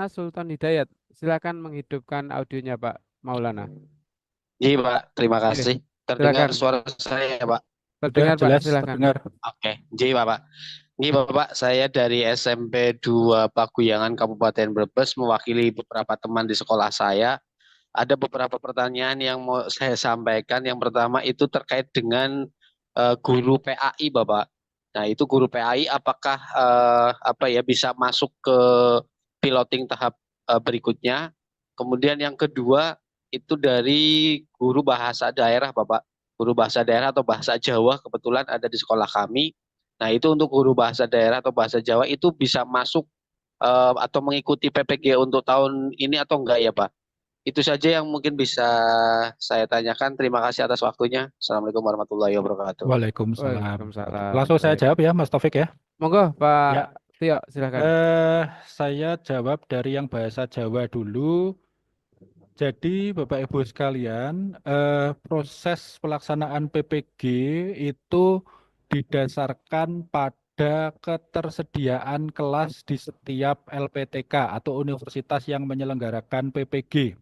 Sultan Hidayat. Silakan menghidupkan audionya Pak Maulana. Iya, Pak. Terima Oke, kasih. Terdengar silakan. suara saya, Pak. Sudah Terdengar Pak, jelas silakan. terdengar. Oke. Jadi, Bapak. Ini Bapak, saya dari SMP 2 Paguyangan Kabupaten Brebes mewakili beberapa teman di sekolah saya. Ada beberapa pertanyaan yang mau saya sampaikan. Yang pertama itu terkait dengan guru PAI, Bapak. Nah, itu guru PAI apakah apa ya bisa masuk ke piloting tahap berikutnya? Kemudian yang kedua itu dari guru bahasa daerah, Bapak. Guru bahasa daerah atau bahasa Jawa kebetulan ada di sekolah kami. Nah, itu untuk guru bahasa daerah atau bahasa Jawa itu bisa masuk atau mengikuti PPG untuk tahun ini atau enggak ya, Pak? Itu saja yang mungkin bisa saya tanyakan. Terima kasih atas waktunya. Assalamualaikum warahmatullahi wabarakatuh. Waalaikumsalam. Waalaikumsalam. Langsung saya Baik. jawab ya, Mas Taufik ya. Monggo Pak Ya, Tio, silakan. saya jawab dari yang bahasa Jawa dulu. Jadi, Bapak Ibu sekalian, proses pelaksanaan PPG itu didasarkan pada ketersediaan kelas di setiap LPTK atau universitas yang menyelenggarakan PPG.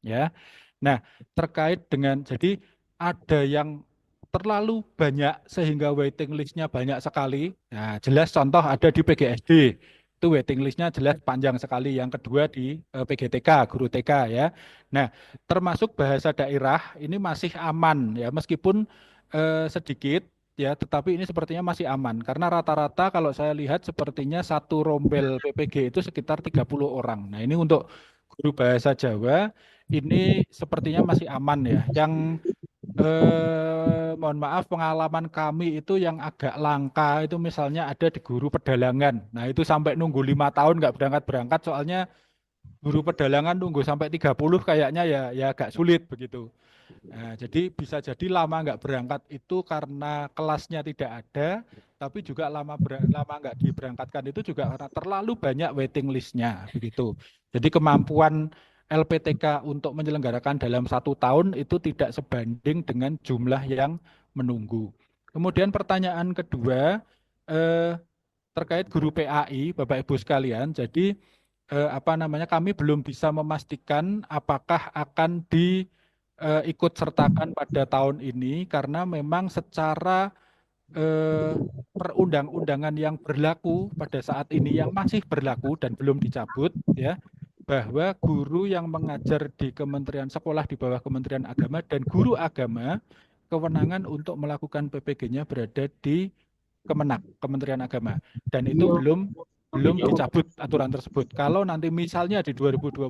Ya, nah terkait dengan jadi ada yang terlalu banyak sehingga waiting listnya banyak sekali. Nah, jelas contoh ada di PGSD itu waiting listnya jelas panjang sekali. Yang kedua di PGTK, guru TK ya. Nah, termasuk bahasa daerah ini masih aman ya, meskipun sedikit ya, tetapi ini sepertinya masih aman karena rata-rata kalau saya lihat sepertinya satu rombel PPG itu sekitar 30 orang. Nah, ini untuk guru bahasa Jawa ini sepertinya masih aman ya. Yang mohon maaf pengalaman kami itu yang agak langka itu misalnya ada di guru pedalangan. Nah, itu sampai nunggu 5 tahun nggak berangkat-berangkat soalnya guru pedalangan nunggu sampai 30 kayaknya ya agak sulit begitu. Nah, jadi bisa jadi lama nggak berangkat itu karena kelasnya tidak ada, tapi juga lama nggak diberangkatkan itu juga karena terlalu banyak waiting listnya begitu. Jadi kemampuan LPTK untuk menyelenggarakan dalam 1 tahun itu tidak sebanding dengan jumlah yang menunggu. Kemudian pertanyaan kedua eh, terkait guru PAI, Bapak Ibu sekalian. Jadi apa namanya kami belum bisa memastikan apakah akan diikut sertakan pada tahun ini karena memang secara eh, perundang-undangan yang berlaku pada saat ini yang masih berlaku dan belum dicabut ya bahwa guru yang mengajar di Kementerian Sekolah di bawah Kementerian Agama dan guru agama kewenangan untuk melakukan PPG-nya berada di Kemenak, Kementerian Agama. Dan itu belum belum dicabut aturan tersebut. Kalau nanti misalnya di 2025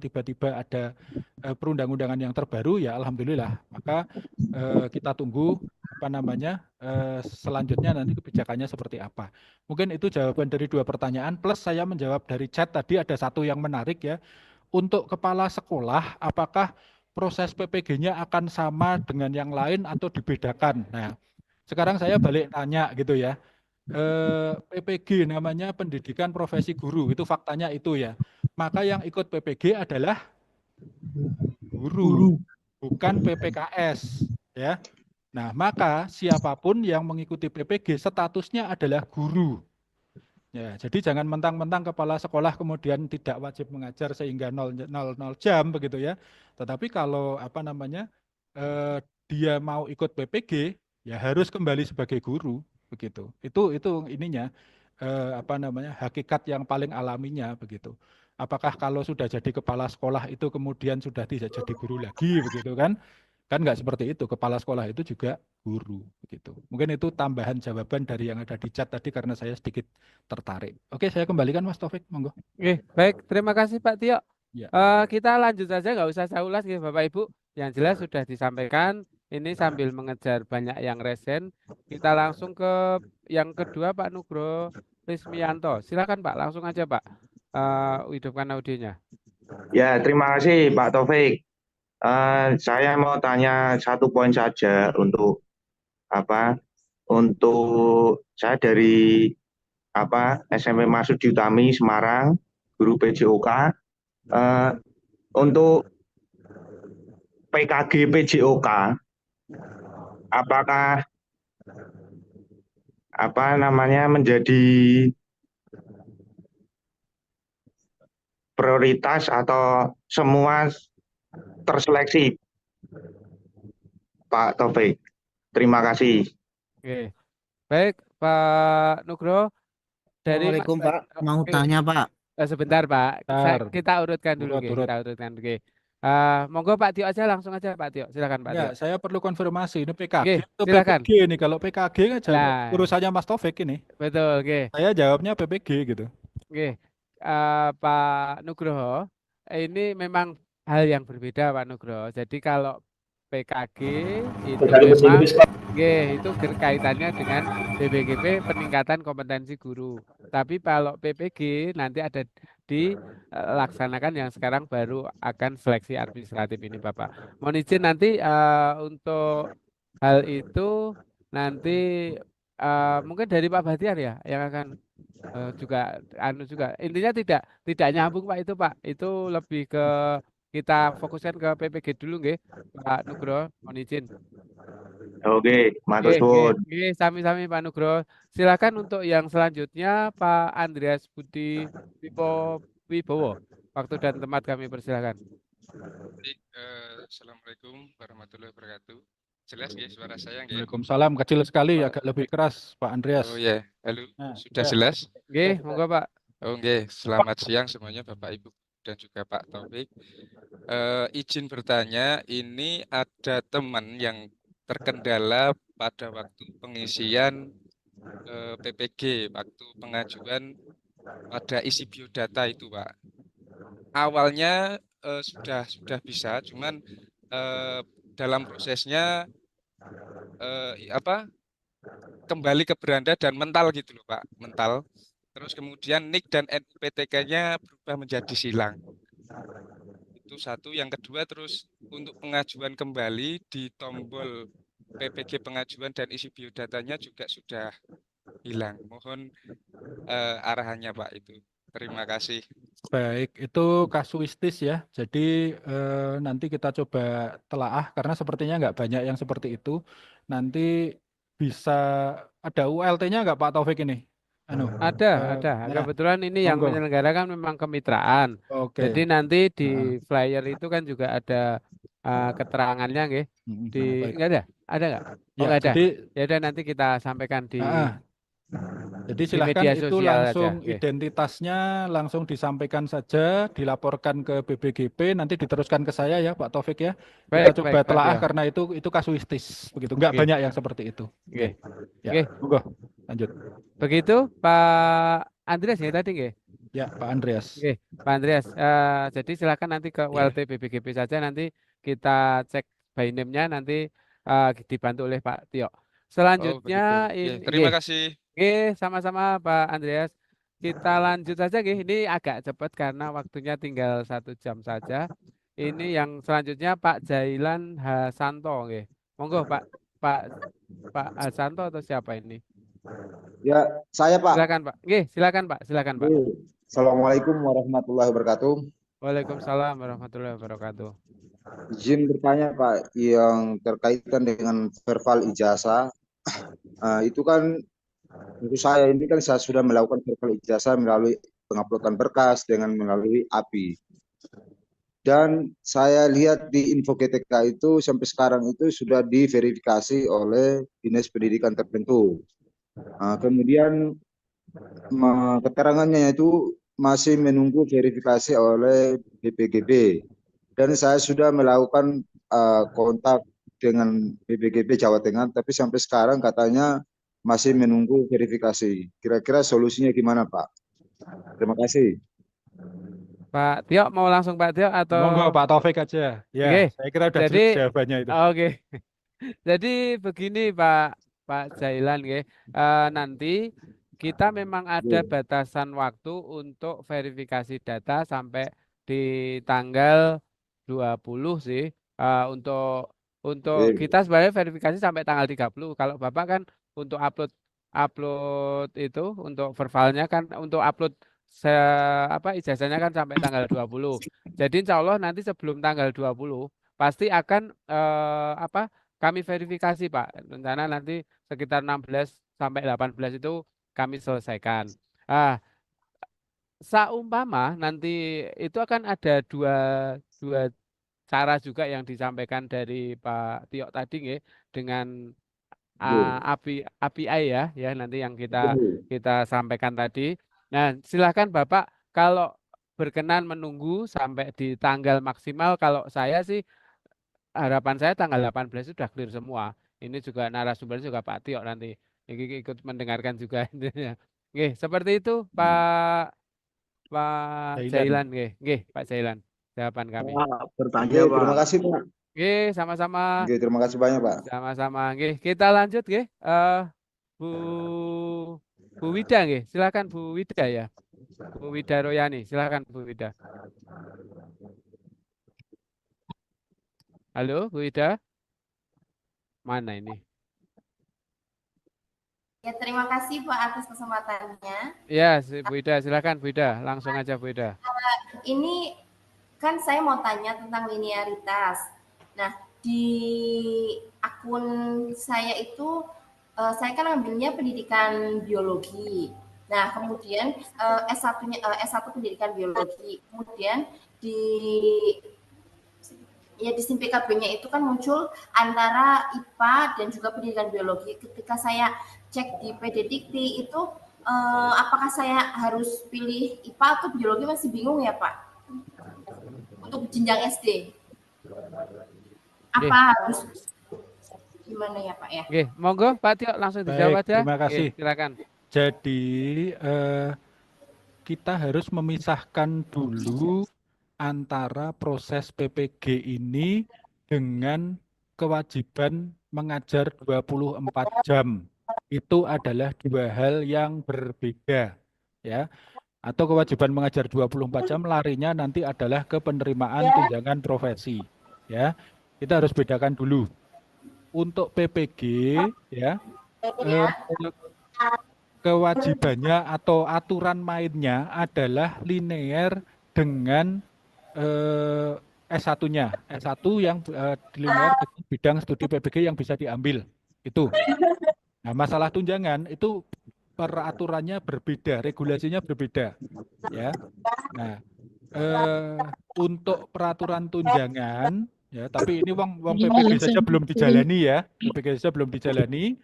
tiba-tiba ada perundang-undangan yang terbaru, ya alhamdulillah. Maka kita tunggu apa namanya selanjutnya nanti kebijakannya seperti apa. Mungkin itu jawaban dari dua pertanyaan. Plus saya menjawab dari chat tadi ada satu yang menarik ya. Untuk kepala sekolah, apakah proses PPG-nya akan sama dengan yang lain atau dibedakan? Nah, sekarang saya balik tanya gitu ya. PPG namanya pendidikan profesi guru, itu faktanya itu ya. Maka yang ikut PPG adalah guru, bukan PPKS ya. Nah, maka siapapun yang mengikuti PPG statusnya adalah guru. Ya, jadi jangan mentang-mentang kepala sekolah kemudian tidak wajib mengajar sehingga 0 jam begitu ya. Tetapi kalau apa namanya dia mau ikut PPG ya harus kembali sebagai guru begitu. Itu ininya apa namanya hakikat yang paling alaminya begitu. Apakah kalau sudah jadi kepala sekolah itu kemudian sudah tidak jadi guru lagi begitu kan? Kan nggak seperti itu. Kepala sekolah itu juga guru begitu. Mungkin itu tambahan jawaban dari yang ada di chat tadi karena saya sedikit tertarik. Oke, saya kembalikan Mas Taufik, monggo. Oke, baik. Terima kasih Pak Tio. Ya. Kita lanjut saja, nggak usah saya ulas ya Bapak Ibu. Yang jelas sudah disampaikan. Ini sambil mengejar banyak yang resen. Kita langsung ke yang kedua Pak Nugro Rismianto. Silakan Pak, langsung aja Pak. Hidupkan audionya. Ya, terima kasih Pak Taufik. Saya mau tanya satu poin saja untuk apa? Untuk saya dari SMP Masudi Utami Semarang, guru PJOK. Eh, untuk PKG PJOK, apakah menjadi prioritas atau semua terseleksi, Pak Taufik? Terima kasih. Oke. Baik, Pak Nugroho dari Assalamualaikum Pak, mau Oke, tanya Pak. sebentar Pak. Bentar, Kita urutkan dulu, urut, Ge. urut. Kita urutkan, Ge. Monggo Pak Tio aja langsung aja Pak Tio. Silakan Pak Tio. Enggak, saya perlu konfirmasi ini PKG Oke, atau silakan. PPG nih. Kalau PKG kan Lah, urusannya Mas Taufik ini. betul, Ge. Saya jawabnya PPG gitu. Oke. Pak Nugroho, ini memang hal yang berbeda Pak Nugroho. Jadi kalau PKG itu memang itu kaitannya dengan BPGP peningkatan kompetensi guru. Tapi kalau PPG nanti ada dilaksanakan yang sekarang baru akan seleksi administratif ini Bapak. Mohon izin nanti untuk hal itu nanti mungkin dari Pak Bahtiar ya yang akan juga juga intinya tidak nyambung Pak itu Pak. Itu lebih ke kita fokuskan ke PPG dulu nggih Pak Nugroho, mohon izin. Oke, matur Nggih, suwun. nggih, sami-sami Pak Nugroho. Silakan untuk yang selanjutnya Pak Andreas Budi Wibowo. Waktu dan tempat kami persilakan. Baik, Assalamualaikum warahmatullahi wabarakatuh. Jelas ya suara saya nggih? Waalaikumsalam, kecil sekali, agak lebih keras Pak Andreas. Oh ya, halo, Nah, sudah ya. jelas? Nggih, monggo Pak. Oh nggih, selamat siang semuanya Bapak Ibu dan juga Pak Taufik. Izin bertanya, ini ada teman yang terkendala pada waktu pengisian PPG, waktu pengajuan pada isi biodata itu Pak. Awalnya sudah bisa, cuman dalam prosesnya kembali ke beranda dan mental gitu loh Pak, mental. Terus kemudian NIK dan NPTK-nya berubah menjadi silang. Itu satu. Yang kedua, terus untuk pengajuan kembali di tombol PPG pengajuan dan isi biodatanya juga sudah hilang. Mohon arahannya Pak itu. Terima kasih. Baik, itu kasuistis ya. Jadi nanti kita coba telaah karena sepertinya nggak banyak yang seperti itu. Nanti bisa ada ULT-nya nggak Pak Taufik ini? Ada. Nah, Kebetulan ini yang monggo. menyelenggarakan memang kemitraan. Oke. Jadi nanti di flyer itu kan juga ada keterangannya nggih. Baik. Nggak ada? Ada nggak? Oh, Ya, nggak ada. jadi Ya udah nanti kita sampaikan jadi di silahkan media itu sosial langsung aja. Oke. identitasnya langsung disampaikan saja, dilaporkan ke BPGP, nanti diteruskan ke saya ya Pak Taufik ya. Kita Baik, coba baik, Pak telaah Tio. karena itu kasuistis begitu. Nggak Oke. banyak yang seperti itu. Oke. Ya, Oke. monggo lanjut. Begitu Pak Andreas ya tadi nggih? Ya, Pak Andreas. Oke, Pak Andreas. Jadi silakan nanti ke ULT BPGP saja nanti kita cek by name-nya nanti dibantu oleh Pak Tio. Oh Selanjutnya begitu. ini Terima kasih. sama-sama Pak Andreas. Kita lanjut saja nggih. Ini agak cepat karena waktunya tinggal 1 jam saja. Ini yang selanjutnya Pak Jailan Hasanto nggih. Monggo Pak Hasanto atau siapa ini? Ya, saya Pak. Silakan Pak. Nggih, silakan Pak. Assalamualaikum warahmatullahi wabarakatuh. Waalaikumsalam warahmatullahi wabarakatuh. Izin bertanya Pak, yang terkaitan dengan verbal ijazah, itu kan untuk saya ini kan saya sudah melakukan verbal ijazah melalui penguploadan berkas dengan melalui API. Dan saya lihat di info GTK itu sampai sekarang itu sudah diverifikasi oleh Dinas Pendidikan tertentu. Kemudian keterangannya itu masih menunggu verifikasi oleh BPGP. Dan saya sudah melakukan kontak dengan BPGP Jawa Tengah, tapi sampai sekarang katanya masih menunggu verifikasi. Kira-kira solusinya gimana, Pak? Terima kasih. Pak Tio mau langsung Pak Tio atau Monggo Pak Taufik aja. Ya, Oke. saya kira udah Jadi jelas jawabannya itu. Oke. Jadi begini Pak Jailan nggih. Nanti kita memang ada batasan waktu untuk verifikasi data sampai di tanggal 20 sih. Untuk kita sebenarnya verifikasi sampai tanggal 30. Kalau Bapak kan untuk upload itu untuk verbalnya kan untuk upload ijazahnya kan sampai tanggal 20. Jadi insya Allah nanti sebelum tanggal 20 pasti akan kami verifikasi Pak. Rencana nanti sekitar 16 sampai 18 itu kami selesaikan. saumpama nanti itu akan ada dua dua cara juga yang disampaikan dari Pak Tio tadi nggih, dengan API ya nanti yang kita sampaikan tadi. Nah, silahkan Bapak kalau berkenan menunggu sampai di tanggal maksimal. Kalau saya sih harapan saya tanggal 18 sudah clear semua. Ini juga narasumbernya juga Pak Tio nanti ikut mendengarkan juga intinya. Nggih, seperti itu Pak Jailan. Jailan nggih. Nggih, Pak Jailan. Jawaban kami. Pak, bertanya Oke, Pak. terima kasih Pak. Nggih, sama-sama. Oke, terima kasih banyak Pak. Sama-sama. Nggih, kita lanjut nggih. Bu Bu Wida nggih. Silakan Bu Wida ya. Bu Wida Royani, silakan Bu Wida. Halo, Bu Wida. Mana ini? Ya, terima kasih Pak atas kesempatannya. Ya, Bu Wida, silakan Bu Wida. Langsung aja Bu Wida. Ini kan saya mau tanya tentang linearitas. Nah, di akun saya itu saya kan ambilnya pendidikan biologi. Nah, kemudian S1-nya S1 pendidikan biologi. Kemudian di SIM PKB-nya itu kan muncul antara IPA dan juga pendidikan biologi. Ketika saya cek di PDDikti itu apakah saya harus pilih IPA atau biologi, masih bingung ya Pak untuk jenjang SD. Apa harus gimana ya Pak ya? Oke, monggo Pak Tio langsung Baik, dijawab aja. terima kasih. Oke, silakan. Jadi kita harus memisahkan dulu antara proses PPG ini dengan kewajiban mengajar 24 jam. Itu adalah dua hal yang berbeda, ya. Atau kewajiban mengajar 24 jam larinya nanti adalah ke penerimaan tunjangan profesi, ya. Kita harus bedakan dulu. Untuk PPG, ya, kewajibannya atau aturan mainnya adalah linear dengan S1-nya. S1 yang linear dengan bidang studi PPG yang bisa diambil. Itu. Nah, masalah tunjangan itu peraturannya berbeda, regulasinya berbeda. Ya. Nah, untuk peraturan tunjangan, ya, tapi ini wong PPG saja belum dijalani ya, PPG saja belum dijalani.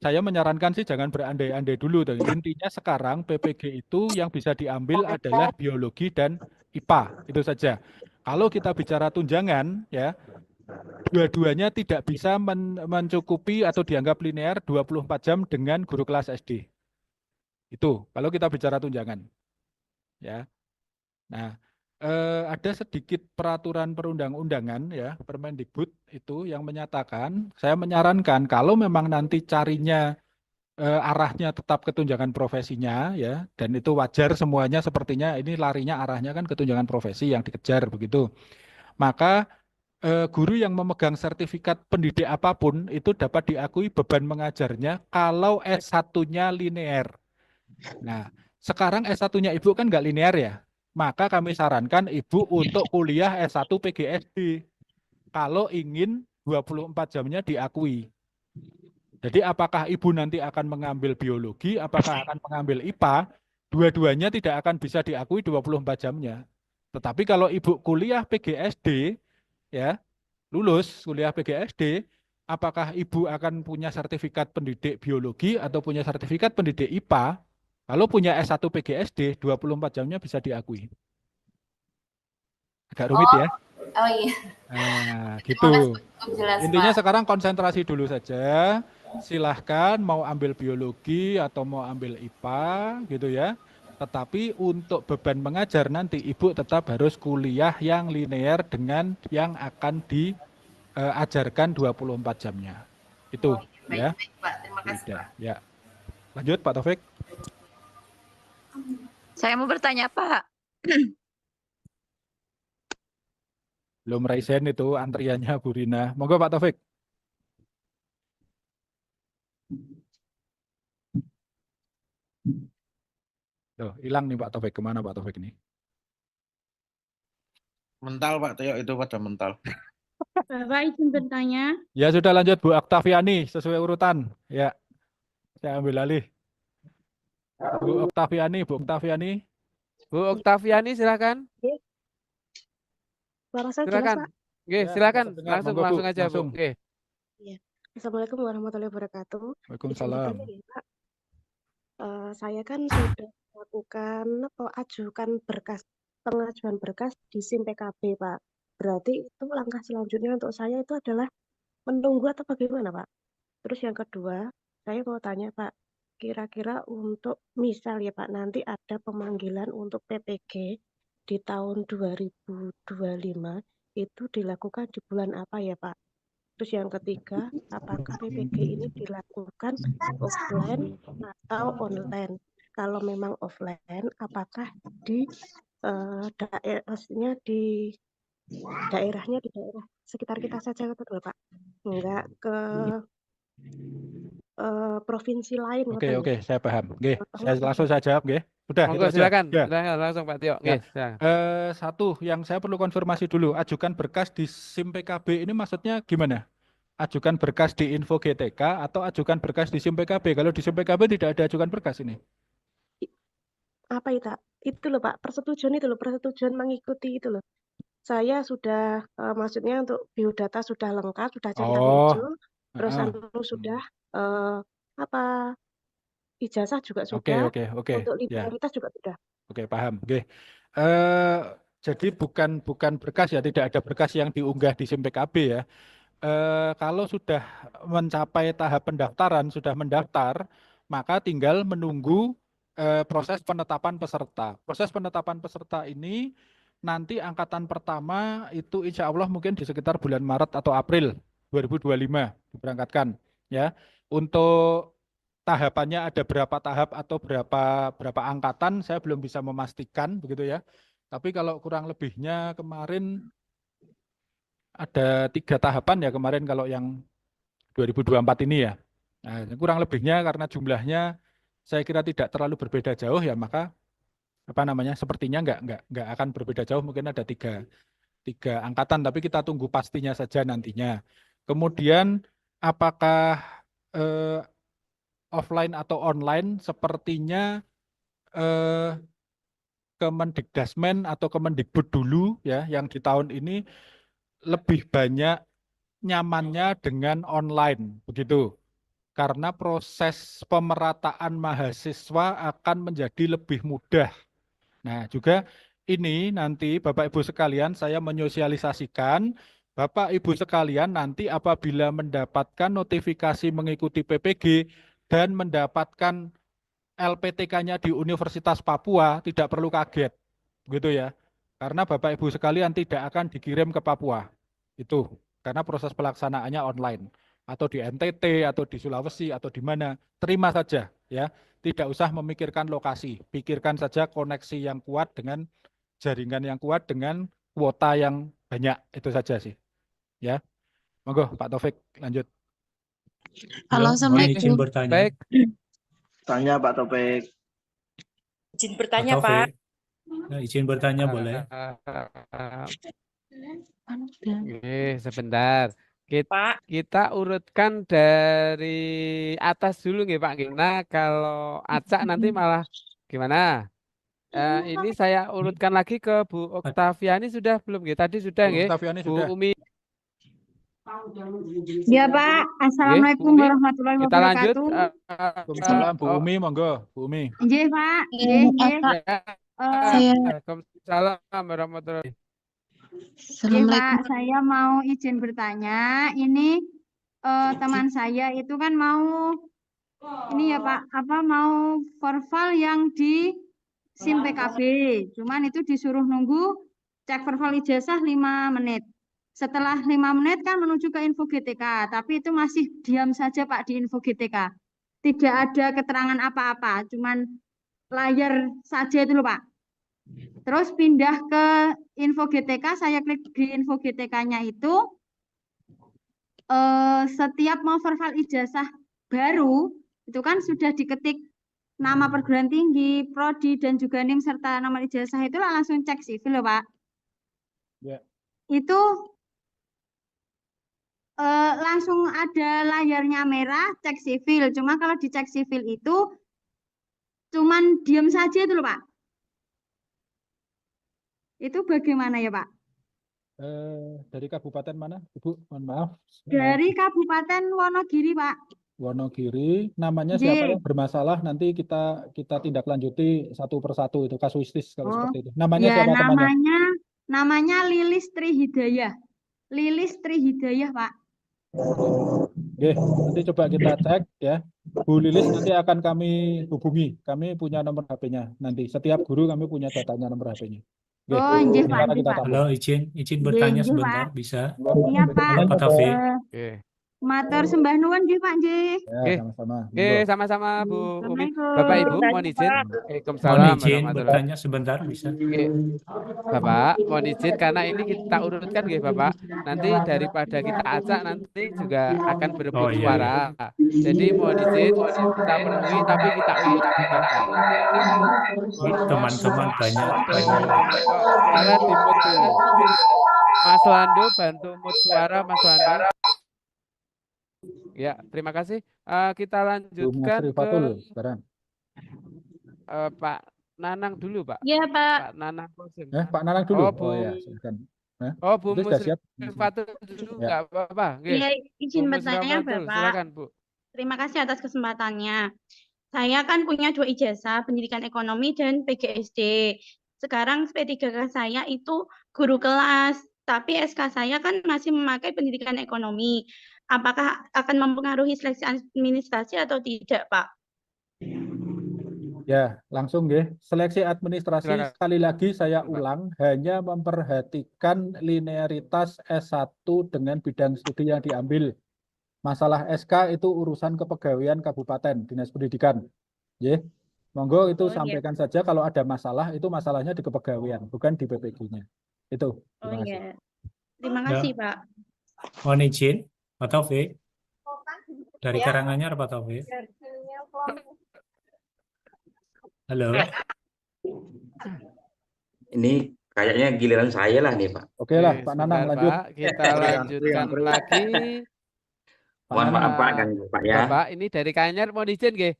Saya menyarankan sih jangan berandai-andai dulu. Intinya sekarang PPG itu yang bisa diambil adalah biologi dan IPA, itu saja. Kalau kita bicara tunjangan, ya, dua-duanya tidak bisa mencukupi atau dianggap linear 24 jam dengan guru kelas SD. Itu kalau kita bicara tunjangan. Ya. Nah, ada sedikit peraturan perundang-undangan ya, Permendikbud itu yang menyatakan, saya menyarankan kalau memang nanti carinya arahnya tetap ke tunjangan profesinya ya, dan itu wajar semuanya, sepertinya ini larinya arahnya kan ke tunjangan profesi yang dikejar begitu. Maka guru yang memegang sertifikat pendidik apapun itu dapat diakui beban mengajarnya kalau S1-nya linear. Nah, sekarang S1-nya Ibu kan nggak linear ya. Maka kami sarankan Ibu untuk kuliah S1 PGSD kalau ingin 24 jamnya diakui. Jadi apakah Ibu nanti akan mengambil biologi, apakah akan mengambil IPA, dua-duanya tidak akan bisa diakui 24 jamnya. Tetapi kalau Ibu kuliah PGSD, ya, lulus kuliah PGSD, apakah Ibu akan punya sertifikat pendidik biologi atau punya sertifikat pendidik IPA? Kalau punya S1 PGSD, 24 jamnya bisa diakui. Agak rumit ya? Oh iya. Nah, gitu. Intinya sekarang konsentrasi dulu saja. Silahkan mau ambil biologi atau mau ambil IPA, gitu ya. Tetapi untuk beban mengajar nanti Ibu tetap harus kuliah yang linear dengan yang akan diajarkan 24 jamnya. Itu, ya. Baik, Pak. Terima kasih, Pak. Ya. Lanjut, Pak Taufik. Saya mau bertanya, Pak. Belum raisen itu antriannya Bu Rina. Monggo Pak Taufik. Loh, hilang nih Pak Taufik. Kemana Pak Taufik ini? Mental Pak Tio, itu pada mental. Bapak izin bertanya. Ya sudah, lanjut Bu Oktaviani sesuai urutan. Ya, saya ambil alih. Bu Oktaviani. Bu Oktaviani silakan. Suara saya jelas, Silakan. Pak? Oke, Ya, silakan. bisa dengar. Langsung Monggo, Bu. langsung aja, Bu. Langsung. Oke. Iya. Assalamualaikum warahmatullahi wabarakatuh. Izin Waalaikumsalam. bertanya ya, Pak. Saya kan sudah melakukan atau ajukan pengajuan berkas di SIM PKB, Pak. Berarti itu langkah selanjutnya untuk saya itu adalah menunggu atau bagaimana, Pak? Terus yang kedua, saya mau tanya, Pak, kira-kira untuk misal ya, Pak, nanti ada pemanggilan untuk PPG di tahun 2025 itu dilakukan di bulan apa ya, Pak? Terus yang ketiga, apakah PPG ini dilakukan offline atau online? Kalau memang offline, apakah di daerahnya di daerah sekitar kita saja, betul Pak? Enggak ke provinsi lain, Oke, ngoten. oke, saya paham. Oke, saya Contohnya langsung saya jawab, nggih. Sudah, itu Monggo aja. silakan. Ya. Silakan langsung Pak Tio. Ya. Oke, silakan. Satu, yang saya perlu konfirmasi dulu, ajukan berkas di SIM PKB ini maksudnya gimana? Ajukan berkas di Info GTK atau ajukan berkas di SIM PKB? Kalau di SIM PKB tidak ada ajukan berkas ini. apa itu? Itu loh Pak, persetujuan mengikuti itu loh. Saya sudah maksudnya untuk biodata sudah lengkap, sudah centang Oh, hijau, terus sudah apa ijazah juga oke, sudah, oke, oke. untuk Ya, linearitas juga sudah. oke, paham. Oke. Jadi bukan berkas ya, tidak ada berkas yang diunggah di SIM PKB ya. Kalau sudah mencapai tahap pendaftaran, sudah mendaftar, maka tinggal menunggu proses penetapan peserta. Proses penetapan peserta ini nanti angkatan pertama itu insya Allah mungkin di sekitar bulan Maret atau April 2025 diberangkatkan. Ya, untuk tahapannya ada berapa tahap atau berapa angkatan, saya belum bisa memastikan begitu ya. Tapi kalau kurang lebihnya kemarin ada 3 tahapan ya kemarin kalau yang 2024 ini ya. Nah, kurang lebihnya karena jumlahnya saya kira tidak terlalu berbeda jauh ya, maka sepertinya nggak akan berbeda jauh, mungkin ada tiga angkatan, tapi kita tunggu pastinya saja nantinya. Kemudian apakah offline atau online, sepertinya Kemendikdasmen atau Kemendikbud dulu ya yang di tahun ini lebih banyak nyamannya dengan online begitu. Karena proses pemerataan mahasiswa akan menjadi lebih mudah. Nah, juga ini nanti Bapak Ibu sekalian saya menyosialisasikan Bapak Ibu sekalian nanti apabila mendapatkan notifikasi mengikuti PPG dan mendapatkan LPTK-nya di Universitas Papua tidak perlu kaget, begitu ya. Karena Bapak Ibu sekalian tidak akan dikirim ke Papua. Itu karena proses pelaksanaannya online atau di NTT atau di Sulawesi atau di mana, terima saja ya. Tidak usah memikirkan lokasi, pikirkan saja koneksi yang kuat dengan jaringan yang kuat dengan kuota yang banyak, itu saja sih. Ya. Monggo Pak Taufik lanjut. Halo, mohon izin Assalamualaikum. bertanya. Baik. Tanya Pak Topik. Izin Pak bertanya, Pak. Taufik. Nah, izin bertanya boleh? Oke, sebentar. Pak. Kita urutkan dari atas dulu nggih Pak. Nah, kalau acak nanti malah gimana? Ini saya urutkan lagi ke Bu Oktaviani sudah belum nggih? Tadi sudah Bu nggih. Oktaviani Bu sudah. Umi. Ya Pak, Assalamualaikum Umi. warahmatullahi Kita lanjut. wabarakatuh. Waalaikumsalam Bu Umi, monggo Bu Umi. Nggih Pak, nggih. Saya Waalaikumsalam warahmatullahi. Nggih Pak, saya mau izin bertanya. Ini teman saya itu kan mau ini ya Pak, mau verval yang di SIM PKB. Cuman itu disuruh nunggu cek verval ijazah 5 menit. Setelah 5 menit kan menuju ke Info GTK, tapi itu masih diam saja Pak di Info GTK. Tidak ada keterangan apa-apa, cuman layar saja itu loh Pak. Terus pindah ke Info GTK, saya klik di Info GTK-nya itu, setiap mau verval ijazah baru, itu kan sudah diketik nama perguruan tinggi, prodi, dan juga NIM serta nama ijazah itu langsung cek sivil loh Pak. Ya. Itu langsung ada layarnya merah, cek sivil. Cuma kalau di cek sivil itu cuman diam saja itu loh Pak. Itu bagaimana ya Pak? Dari kabupaten mana, Ibu? Mohon maaf. Dari Kabupaten Wonogiri Pak. Wonogiri, namanya siapa Nggih. yang bermasalah? Nanti kita tindak lanjuti satu persatu itu kasuistis kalau Oh, seperti itu. Namanya ya siapa temannya? namanya Lilis Trihidayah. Lilis Trihidayah Pak. Oke, nanti coba kita cek ya. Bu Lilis nanti akan kami hubungi. Kami punya nomor HP-nya. Nanti setiap guru kami punya datanya nomor HP-nya. Oke, Oh, nggih Pak, sekarang nggih kita Pak. tampung. Halo, izin Nggih, bertanya nggih, sebentar, Pak. bisa? Iya Pak. Halo Pak Taufik. Oke. Matur sembah nuwun nggih Pak nggih. Ya, Oke. sama-sama. Oke, Monggo. sama-sama Bu Umi. Assalamualaikum. Bapak Ibu, mohon Bertanya, izin. Pak. Mohon Waalaikumsalam izin warahmatullahi. bertanya sebentar, bisa? Oke, Bapak, mohon izin karena ini kita urutkan nggih Bapak. Nanti daripada kita acak nanti juga akan berebut Oh iya, iya. suara. Jadi mohon izin kita penuhi tapi kita urutkan. Teman-teman banyak. Kok suara dimut dulu. Mas Lando bantu mut suara Mas Lando. Ya, terima kasih. Kita Bu lanjutkan Masri ke Fatul sekarang. Pak Nanang dulu, Pak. Iya Pak. Pak Nanang Kosim. Pak Nanang dulu. Oh, Oh Bu. ya, silakan. Nah, Oh, Bu itu sudah Musri siap. Fatul dulu Ya. nggak apa-apa. Nggih. Iya, izin Bu Musri bertanya Fatul, Bapak. silakan, Bu. Terima kasih atas kesempatannya. Saya kan punya 2 ijazah, pendidikan ekonomi dan PGSD. Sekarang P3K saya itu guru kelas, tapi SK saya kan masih memakai pendidikan ekonomi. Apakah akan mempengaruhi seleksi administrasi atau tidak, Pak? Ya, langsung nggih. Seleksi administrasi Silakan. sekali lagi saya Pak. ulang hanya memperhatikan linearitas S1 dengan bidang studi yang diambil. Masalah SK itu urusan kepegawaian kabupaten, Dinas Pendidikan. Nggih. Monggo itu Oh, iya. sampaikan saja kalau ada masalah, itu masalahnya di kepegawaian, bukan di PPG-nya. Itu. Oh Terima kasih. iya. Terima Ya. kasih, Pak. Mohon izin, Pak Taufik. Dari Karanganyar, Pak Taufik. Halo. Ini kayaknya giliran saya lah nih, Pak. Oke lah, Oke, Pak Nanang sebentar, lanjut. Pak. Kita lanjutkan lagi. Pak Mohon Nanang. maaf Pak, ganggu Pak ya. Bapak, ini dari Kanyar mohon izin nggih.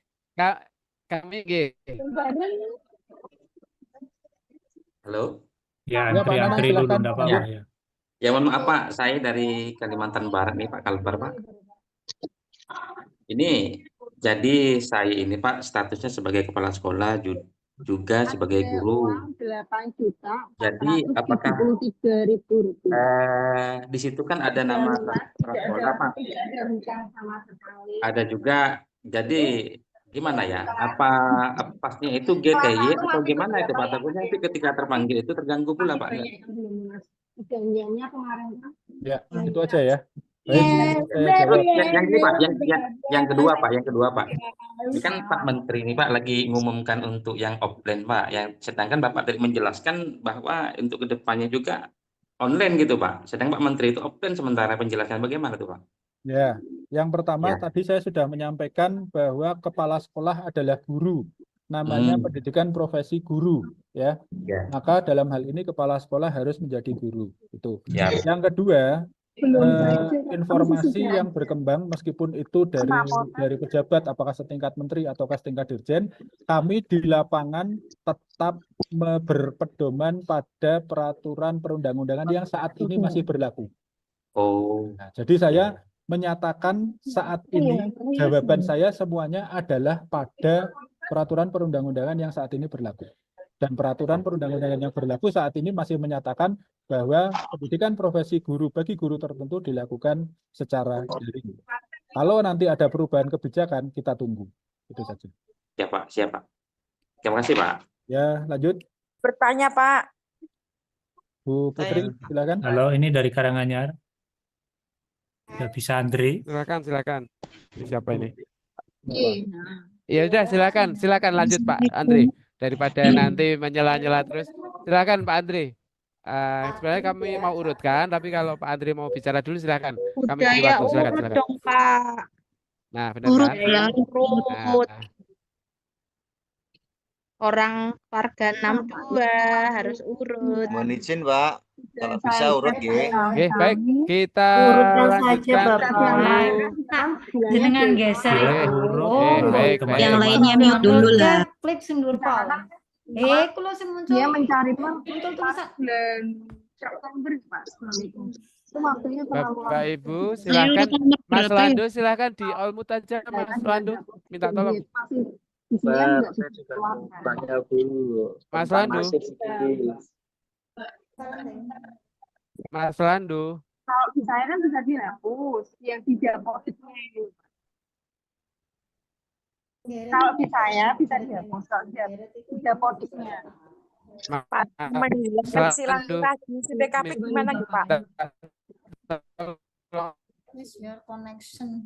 Kami nggih. Halo. Ya, Ya, Pak Nanang, antri dulu, silakan. enggak apa-apa ya. Ya mohon maaf Pak, saya dari Kalimantan Barat nih Pak Kalbar Pak. Ini jadi saya ini Pak statusnya sebagai kepala sekolah juga sebagai guru. 8.873.000 Jadi apakah di situ kan ada nama kepala sekolah Pak. Ada juga jadi gimana ya? Apa pasnya itu GTY atau gimana itu Pak? Takutnya itu ketika terpanggil itu terganggu pula Pak. Janjiannya kemarin. Ya, itu aja ya. Baik, saya Terus jawab. yang ini Pak, yang kedua Pak. Ini kan Pak Menteri ini Pak lagi mengumumkan untuk yang offline Pak, yang sedangkan Bapak tadi menjelaskan bahwa untuk kedepannya juga online gitu Pak. Sedang Pak Menteri itu offline sementara penjelasan bagaimana tuh Pak? Ya, yang pertama Ya. tadi saya sudah menyampaikan bahwa kepala sekolah adalah guru. Namanya pendidikan profesi guru, ya. Ya. Maka dalam hal ini kepala sekolah harus menjadi guru. Itu. Ya. Yang kedua, informasi yang berkembang meskipun itu dari pejabat apakah setingkat menteri atau setingkat dirjen, kami di lapangan tetap berpedoman pada peraturan perundang-undangan yang saat ini masih berlaku. Oh. Nah, jadi saya menyatakan saat ini jawaban saya semuanya adalah pada peraturan perundang-undangan yang saat ini berlaku. Dan peraturan perundang-undangan yang berlaku saat ini masih menyatakan bahwa pendidikan profesi guru bagi guru tertentu dilakukan secara daring. Kalau nanti ada perubahan kebijakan, kita tunggu. Itu saja. Siap Pak. Terima kasih Pak. Ya, lanjut. Bertanya Pak. Bu Putri, silakan. Halo, ini dari Karanganyar. Nggak bisa Andri. Silakan. Siapa ini? Ya udah, silakan lanjut Pak Andri. Daripada nanti menyela-nyela terus, silakan Pak Andri. Sebenarnya kami mau urutkan, tapi kalau Pak Andri mau bicara dulu silakan. Kami beri waktu, silakan. Dong Pak. Nah, benar Urut kan? ya, urut. Nah, Orang warga 62 harus urut. Mohon izin Pak, kalau bisa urut nggih. Oke, baik. Kita Urutkan saja, lanjutkan Bapak. dulu. Jenengan geser. Baik. Teman-teman. Yang lainnya mute dulu lah. Klik sindur Pak. Kulo sing muncul. Dia mencari muncul tulisan bulan September, Pak. Itu waktunya terlalu Bapak lama. Ibu silakan Mas Lando silakan di all mute aja Mas Lando minta tolong Saya juga mau tanya dulu Mas tentang Lando nasib ini. Mas Lando Kalau di saya kan bisa dihapus yang di depositnya itu. Kalau di saya bisa dihapus kalau di depositnya. Pak, menghilangkan silang lagi CPKP gimana gitu, Pak? Is your connection.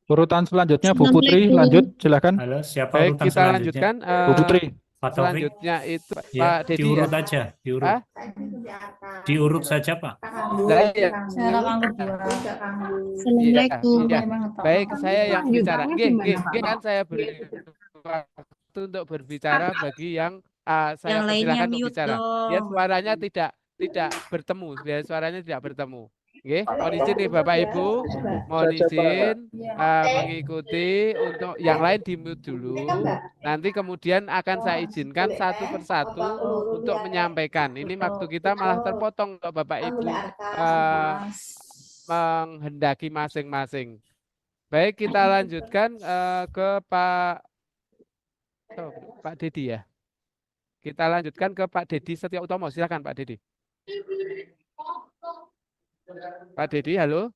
Urutan selanjutnya Bu Putri, lanjut silakan. Halo, siapa baik urutan kita selanjutnya? lanjutkan Bu Putri. Pak Taufik? selanjutnya itu Ya, Pak Dedi diurut ya aja, diurut. Hah? Diurut saja, Pak. Lah, iya. Assalamualaikum. Iya. Baik, saya yang bicara. Nggih, kan saya beri waktu untuk berbicara bagi yang saya Yang lainnya persilakan untuk mute bicara. dong. Ya suaranya tidak bertemu, biar suaranya tidak bertemu. Nggih, mohon izin nih Bapak Ibu, mohon izin mengikuti untuk yang lain di mute dulu. Nanti kemudian akan saya izinkan satu persatu untuk menyampaikan. Ini waktu kita malah terpotong untuk Bapak Ibu menghendaki masing-masing. Baik, kita lanjutkan ke Pak Dedi ya. Kita lanjutkan ke Pak Dedi Setiautomo. Silakan Pak Dedi. Pak Dedi, halo.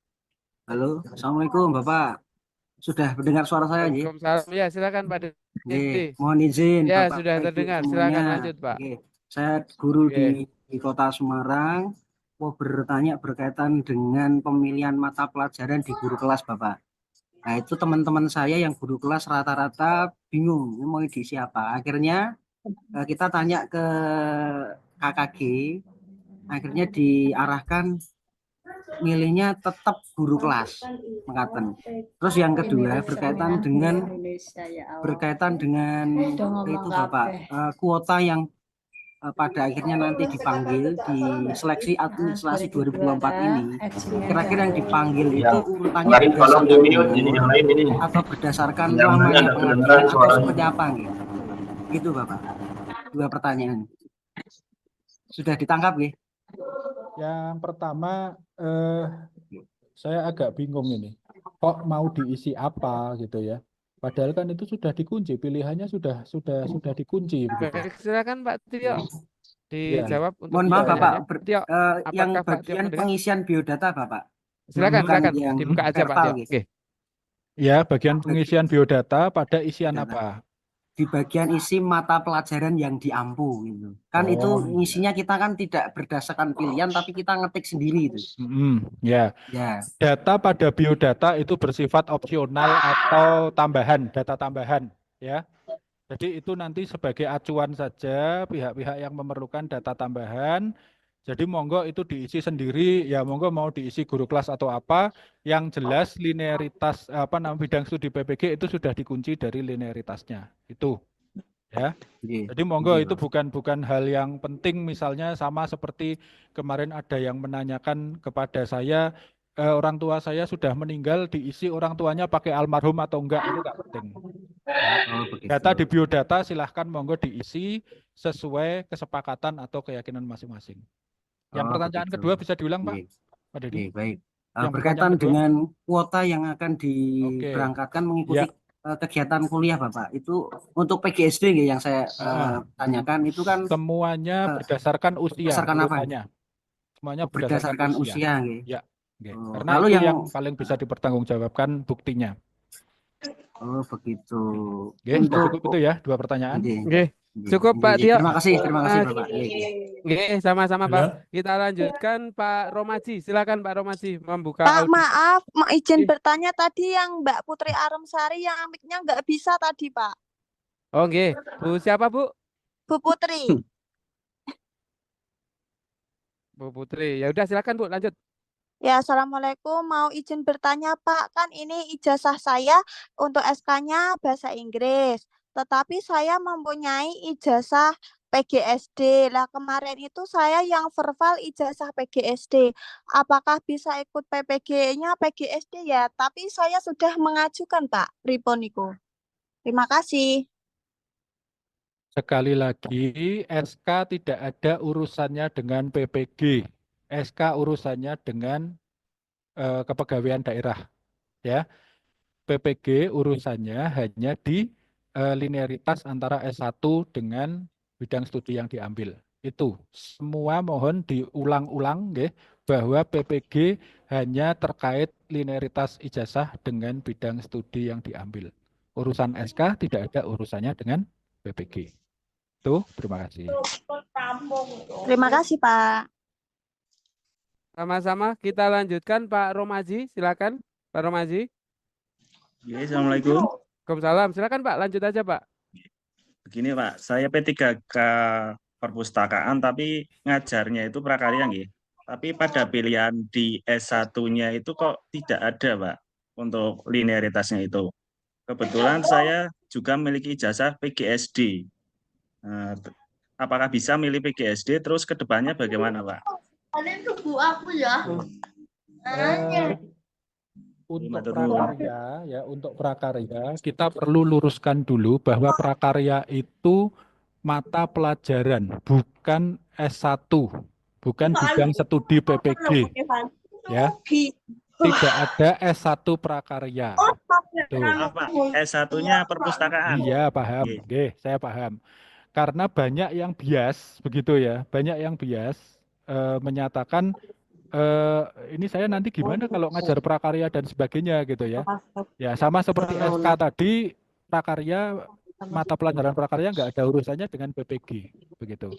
Halo, Assalamualaikum Bapak. Sudah mendengar suara saya nggih? Waalaikumsalam. Ya, silakan Pak Dedi. Mohon izin Ya, Bapak sudah Ibu terdengar. semuanya. Silakan lanjut, Pak. Saya guru di Kota Semarang. Mau bertanya berkaitan dengan pemilihan mata pelajaran di guru kelas Bapak. Nah, itu teman-teman saya yang guru kelas rata-rata bingung ini mau diisi apa. Akhirnya kita tanya ke KKG, akhirnya diarahkan milihnya tetap guru kelas mengatakan. Terus yang kedua berkaitan dengan itu Bapak, kuota yang pada akhirnya nanti dipanggil di seleksi administrasi 2024 ini, kira-kira yang dipanggil itu urutannya berdasarkan atau berdasarkan lamanya pengabdian atau seperti apa gitu Bapak. Dua pertanyaan. Sudah ditangkap nggih? Yang pertama saya agak bingung ini. Kok mau diisi apa gitu ya? Padahal kan itu sudah dikunci, pilihannya sudah dikunci begitu. Silakan Pak Tio dijawab untuk Mohon maaf Bapak, Tio, yang apakah Pak Tio bagian mendengar? pengisian biodata Bapak. Silakan yang dibuka aja Pak Tio. Oke. Ya, bagian pengisian biodata pada isian apa? Di bagian isi mata pelajaran yang diampu gitu. Kan itu isinya kita kan tidak berdasarkan pilihan tapi kita ngetik sendiri itu. Ya. Data pada biodata itu bersifat opsional atau tambahan, data tambahan ya. Jadi itu nanti sebagai acuan saja pihak-pihak yang memerlukan data tambahan. Jadi monggo itu diisi sendiri, ya monggo mau diisi guru kelas atau apa, yang jelas linearitas bidang studi PPG itu sudah dikunci dari linearitasnya. Itu ya. Jadi monggo itu bukan hal yang penting, misalnya sama seperti kemarin ada yang menanyakan kepada saya, orang tua saya sudah meninggal, diisi orang tuanya pakai almarhum atau enggak, itu enggak penting. Data di biodata silahkan monggo diisi sesuai kesepakatan atau keyakinan masing-masing. Yang pertanyaan kedua bisa diulang Pak? Pak Dedi. Baik. Berkaitan dengan kuota yang akan diberangkatkan mengikuti kegiatan kuliah Bapak, itu untuk PGSD yang saya tanyakan itu kan semuanya berdasarkan usia. Berdasarkan apa? Semuanya berdasarkan usia. Ya. Karena lalu itu yang paling bisa dipertanggungjawabkan buktinya. Oh begitu. Cukup itu ya, dua pertanyaan. Cukup Pak Tio. Terima kasih Bapak. Sama-sama Pak. Kita lanjutkan Pak Romaji. Silakan Pak Romaji membuka. Pak, maaf, izin bertanya tadi yang Mbak Putri Aremsari yang mic-nya nggak bisa tadi Pak. Oh nggih. Bu siapa Bu? Bu Putri. Bu Putri. Ya udah silakan Bu, lanjut. Ya, Assalamualaikum. Mau izin bertanya Pak, kan ini ijazah saya untuk SK-nya bahasa Inggris. Tetapi saya mempunyai ijazah PGSD. Lah kemarin itu saya yang verbal ijazah PGSD. Apakah bisa ikut PPG-nya PGSD ya? Tapi saya sudah mengajukan Pak pripun niku. Terima kasih. Sekali lagi, SK tidak ada urusannya dengan PPG. SK urusannya dengan kepegawaian daerah. Ya, PPG urusannya hanya di linearitas antara S1 dengan bidang studi yang diambil. Itu semua mohon diulang-ulang nggih, bahwa PPG hanya terkait linearitas ijazah dengan bidang studi yang diambil. Urusan SK tidak ada urusannya dengan PPG. Itu, terima kasih. Terima kasih Pak. Sama-sama kita lanjutkan Pak Romaji, silakan Pak Romaji. Ya, Assalamualaikum. Waalaikumsalam. Silakan Pak, lanjut aja Pak. Begini Pak, saya P3K perpustakaan tapi ngajarnya itu prakarya nggih. Tapi pada pilihan di S1-nya itu kok tidak ada Pak untuk linearitasnya itu. Kebetulan saya juga memiliki ijazah PGSD. Apakah bisa milih PGSD terus ke depannya bagaimana Pak? Untuk prakarya kita perlu luruskan dulu bahwa prakarya itu mata pelajaran, bukan S1, bukan bidang studi PPG. Ya. Tidak ada S1 prakarya. Tuh. Apa? S1-nya perpustakaan. Iya, paham. Oke, saya paham. Karena banyak yang bias, begitu ya. Banyak yang bias menyatakan ini saya nanti gimana kalau ngajar prakarya dan sebagainya gitu ya. Ya, sama seperti SK tadi, prakarya, mata pelajaran prakarya nggak ada urusannya dengan PPG, begitu.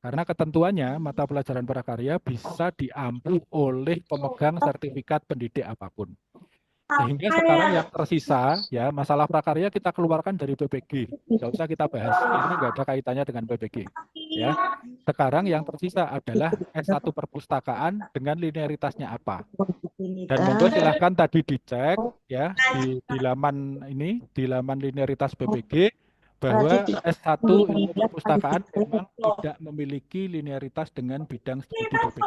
Karena ketentuannya mata pelajaran prakarya bisa diampu oleh pemegang sertifikat pendidik apapun. Sehingga sekarang yang tersisa, ya masalah prakarya kita keluarkan dari PPG, nggak usah kita bahas karena nggak ada kaitannya dengan PPG. Ya, sekarang yang tersisa adalah S1 perpustakaan dengan linearitasnya apa. Dan monggo silahkan tadi dicek ya di laman ini, di laman linearitas PPG bahwa S1 ilmu perpustakaan memang tidak memiliki linearitas dengan bidang studi PPG.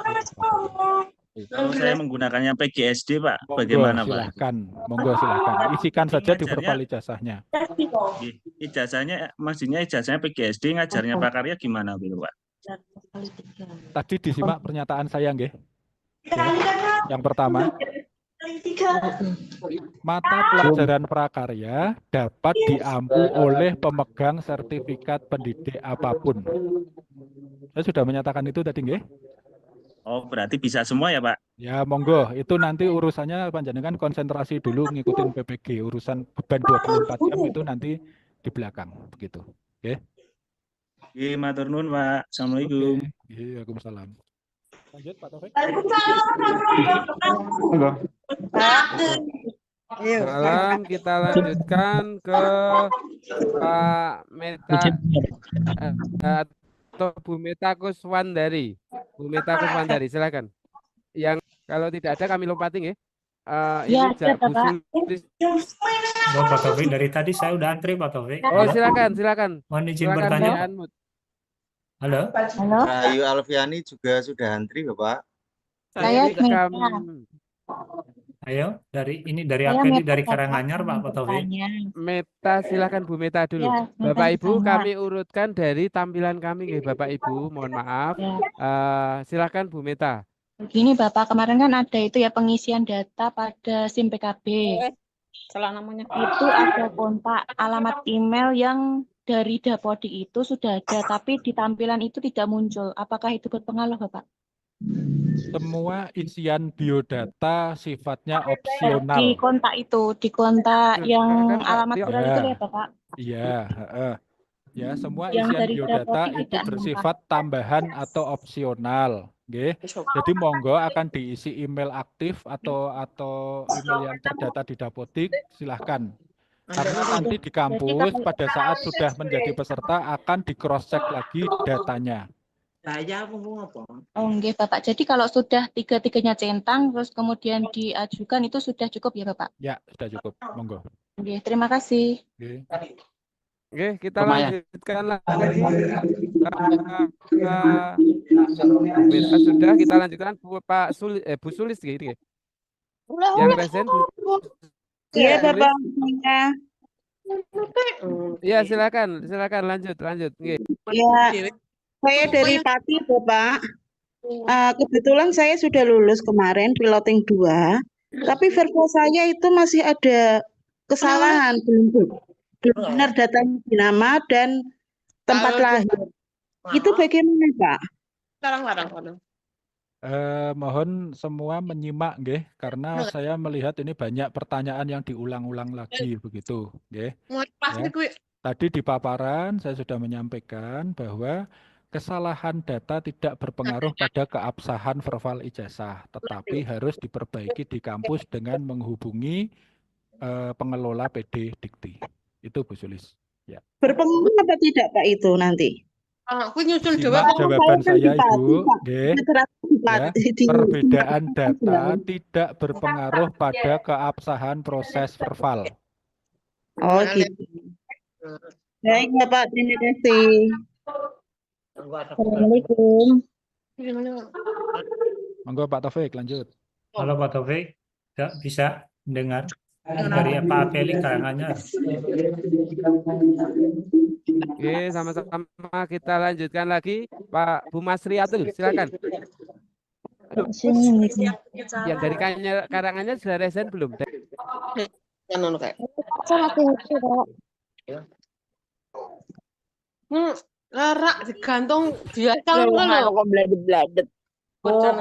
Kalau saya menggunakannya PGSD, Pak, bagaimana, Pak? Monggo silahkan. Isikan saja di verbal ijazahnya. Ijazahnya, maksudnya ijazahnya PGSD, ngajarnya prakarya gimana, Pak? Tadi disimak pernyataan saya, nggih. Yang pertama, mata pelajaran prakarya dapat diampu oleh pemegang sertifikat pendidik apapun. Saya sudah menyatakan itu tadi, nggih. Oh, berarti bisa semua ya, Pak? Ya, monggo. Itu nanti urusannya panjenengan konsentrasi dulu ngikutin PPG. Urusan beban 24 jam itu nanti di belakang, begitu. Oke. Oke, matur nuwun, Pak. Assalamualaikum. Waalaikumsalam. Lanjut, Pak Taufik. Salam, kita lanjutkan ke Pak Meta atau Bu Meta Kuswandari. Bu Meta Kuswandari, silakan. Yang kalau tidak ada kami lompatin ya. Ini Bu Sulis. Pak Taufik, dari tadi saya udah antri Pak Taufik. Oh, silakan. Mohon izin bertanya. Halo. Rahayu Alfiani juga sudah antri, Bapak. Saya Ayo, dari Alfiani dari Karanganyar, Pak Taufik. Meta, silakan Bu Meta dulu. Ya, Bapak Ibu, kami urutkan dari tampilan kami, Bapak Ibu. Mohon maaf. Silakan Bu Meta. Begini Bapak, kemarin kan ada itu ya pengisian data pada SIM PKB. Salah namanya. Itu ada kontak, alamat email yang dari Dapodi itu sudah ada, tapi di tampilan itu tidak muncul. Apakah itu berpengaruh, Bapak? Semua isian biodata sifatnya opsional. Di kontak itu, di kontak yang alamat surat itu ya, Bapak? Iya, ya semua isian biodata itu bersifat tambahan atau opsional. Oke. Jadi monggo akan diisi email aktif atau email yang terdata di Dapodik, silahkan. Karena nanti di kampus pada saat sudah menjadi peserta akan di cross check lagi datanya. Oh, nggih, Bapak. Jadi kalau sudah tiga-tiganya centang terus kemudian diajukan itu sudah cukup ya, Bapak? Ya, sudah cukup. Monggo. Nggih, terima kasih. Oke. Oke, kita Lumayan. lanjutkan lagi. Beta sudah, kita lanjutkan Pak Sulis, Bu Sulis gitu. Yang resen Bu Iya, Bapak. Iya, silakan lanjut. Nggih. Ya, saya dari Pati, Bapak. Kebetulan saya sudah lulus kemarin piloting 2, tapi verbal saya itu masih ada kesalahan, belum benar datanya di nama dan tempat lahir. Itu bagaimana, Pak? Mohon semua menyimak nggih, karena saya melihat ini banyak pertanyaan yang diulang-ulang lagi begitu, nggih. Ya. Tadi di paparan saya sudah menyampaikan bahwa kesalahan data tidak berpengaruh pada keabsahan verbal ijazah, tetapi harus diperbaiki di kampus dengan menghubungi pengelola PD Dikti. Itu Bu Sulis. Ya. Berpengaruh apa tidak, Pak, itu nanti? Aku nyusul Simak jawaban saya, Ibu. Nggih. Ya, perbedaan data tidak berpengaruh pada keabsahan proses verbal. Oh, gitu. Baik, Bapak, terima kasih. Assalamualaikum. Monggo Pak Taufik lanjut. Halo Pak Taufik, ya, bisa mendengar dari Pak Feli Karanganyar. Oke, sama-sama kita lanjutkan lagi. Pak Bu Masriatul, silakan. Yang dari Karanganyar sudah resen belum? Larak digantung biasa ngono lho. Kok bladet-bladet.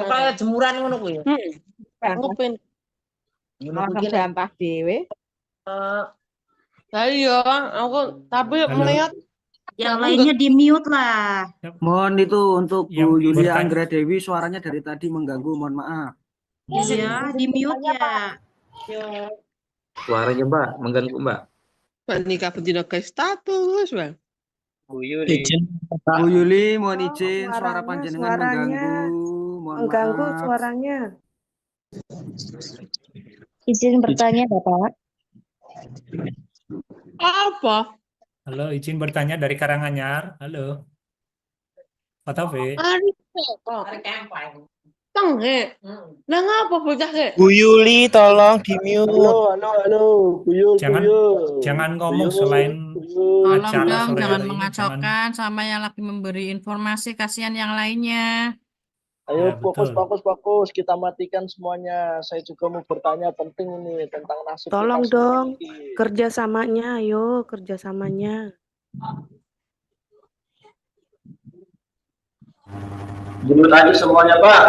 Kayak jemuran ngono kuwi. Ngopen. Langsung sampah dhewe. Iya, aku tapi melihat Yang lainnya di-mute lah. Mohon itu untuk Yang Bu Yulia bertanya. Anggra Dewi, suaranya dari tadi mengganggu, mohon maaf. Iya, di-mute ya. Suaranya Mbak, mengganggu Mbak. Mbak nikah betina guys status, Bang. Bu Yuli, mohon izin, suara panjenengan mengganggu, mohon maaf. suaranya. Izin bertanya, Bapak. Apa? Halo, izin bertanya dari Karanganyar. Halo. Pak Taufik. Ari kok. Tenghe. Lah ngapa bocah ke? Bu Yuli tolong di-mute. Halo, Buyul, Jangan ngomong selain Tolong acara dong, sore jangan hari ini, mengacaukan sama yang lagi memberi informasi, kasihan yang lainnya. Ayo Ya, betul. fokus, kita matikan semuanya. Saya juga mau bertanya penting ini tentang nasib Tolong kita dong, sendiri. kerjasamanya, ayo kerjasamanya. Jemput aja semuanya, Pak.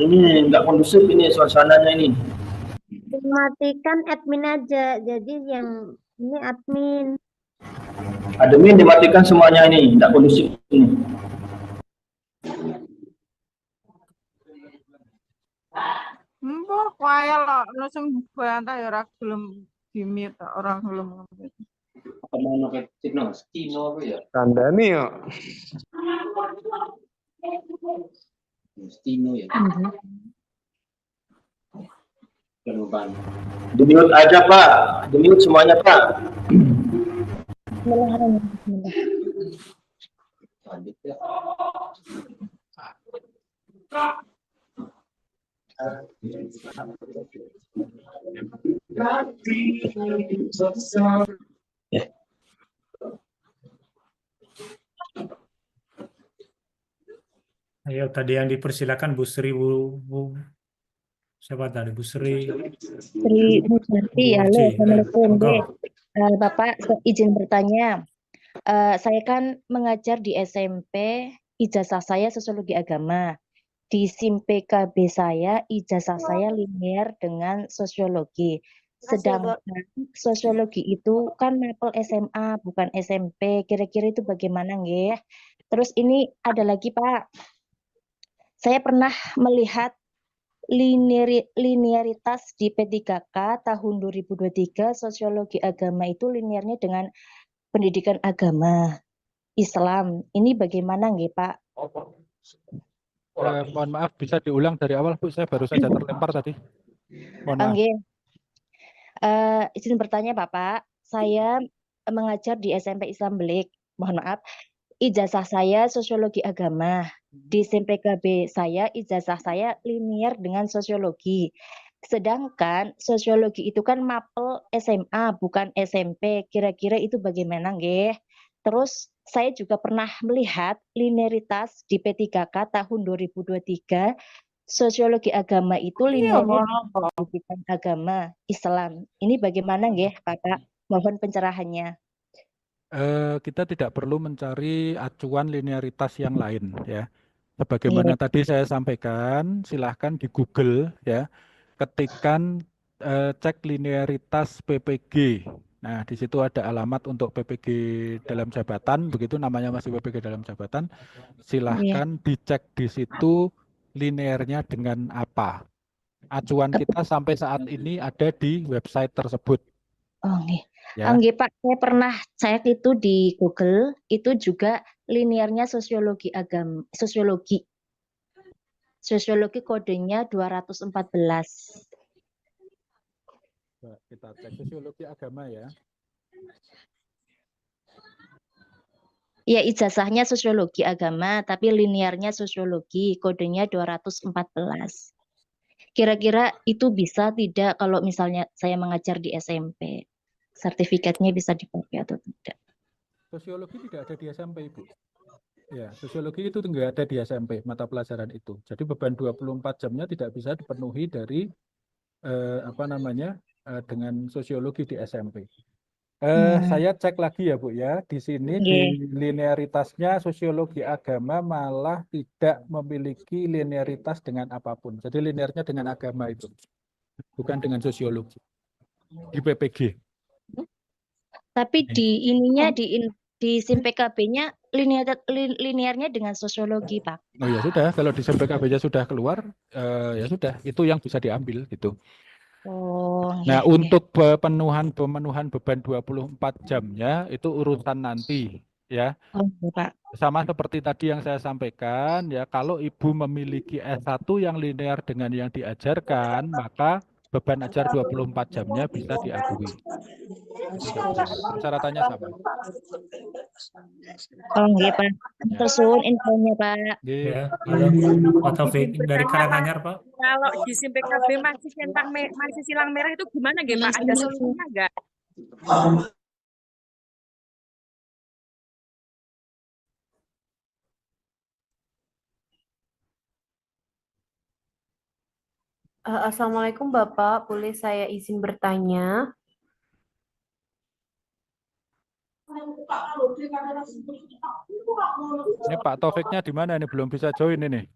Ini nggak kondusif ini suasananya ini. Matikan admin aja. Jadi yang ini admin. Admin dimatikan semuanya ini, nggak kondusif ini. Mbok wae lho, langsung bantah ya ora gelem di-mute, ora gelem nge-mute. Kandani ya. Di-mute aja, Pak. Di-mute semuanya, Pak. Ayo, tadi yang dipersilakan Bu Sri, siapa tadi? Bu Sri. Sri Nurjati, halo, Assalamualaikum. Monggo. Bapak, izin bertanya. Saya kan mengajar di SMP, ijazah saya sosiologi agama. Di SIM PKB saya, ijazah saya linear dengan sosiologi. Sedangkan sosiologi itu kan mapel SMA, bukan SMP. Kira-kira itu bagaimana, nggih? Terus ini ada lagi, Pak. Saya pernah melihat linearitas di P3K tahun 2023, sosiologi agama itu linearnya dengan pendidikan agama Islam. Ini bagaimana, nggih, Pak? Mohon maaf, bisa diulang dari awal, Bu. Saya baru saja terlempar tadi. Mohon maaf. Nggih. Izin bertanya, Bapak. Saya mengajar di SMP Islam Belik. Mohon maaf, ijazah saya sosiologi agama. Di SMPKB saya, ijazah saya linear dengan sosiologi. Sedangkan sosiologi itu kan mapel SMA, bukan SMP. Kira-kira itu bagaimana, nggih? Terus saya juga pernah melihat linearitas di P3K tahun 2023. Sosiologi agama itu linearnya dengan pendidikan agama Islam. Ini bagaimana, nggih, Kakak? Mohon pencerahannya. Kita tidak perlu mencari acuan linearitas yang lain ya. Iya. Sebagaimana tadi saya sampaikan, silahkan di Google ya, ketikkan cek linearitas PPG. Nah, di situ ada alamat untuk PPG dalam jabatan, begitu namanya masih PPG dalam jabatan. Iya. Silahkan dicek di situ linearnya dengan apa. Acuan kita sampai saat ini ada di website tersebut Oh, nggih. ya. Nggih, Pak, saya pernah cek itu di Google, itu juga linearnya sosiologi agama, sosiologi. Sosiologi kodenya 214. Coba kita cek sosiologi agama ya. Ya, ijazahnya sosiologi agama, tapi linearnya sosiologi, kodenya 214. Kira-kira itu bisa tidak kalau misalnya saya mengajar di SMP? Sertifikatnya bisa dipakai atau tidak? Sosiologi tidak ada di SMP, Ibu. Ya, sosiologi itu enggak ada di SMP, mata pelajaran itu. Jadi beban 24 jamnya tidak bisa dipenuhi dari dengan sosiologi di SMP. Saya cek lagi ya, Bu ya. Di sini di linearitasnya sosiologi agama malah tidak memiliki linearitas dengan apapun. Jadi linearnya dengan agama itu, bukan dengan sosiologi. Di PPG. Tapi di ininya di SIMPKB-nya linearnya dengan sosiologi, Pak. Oh ya sudah, kalau di SMPKB-nya sudah keluar, ya sudah, itu yang bisa diambil gitu. Oh, Nah, iya. untuk pemenuhan beban 24 jamnya itu urusan nanti ya. Oh, iya, Pak. Sama seperti tadi yang saya sampaikan ya, kalau Ibu memiliki S1 yang linear dengan yang diajarkan, maka beban ajar 24 jamnya bisa diakui. Persyaratannya sama. Oh, nggih, Pak. Terus suwun infonya, Pak. Ya, halo, Pak Taufik dari Karanganyar, Pak. Kalau di SIMPKB masih silang merah itu gimana nggih, Pak? Ada solusinya nggak? Assalamualaikum Bapak, boleh saya izin bertanya? Ini Pak Taufiknya di mana ini? Belum bisa join ini.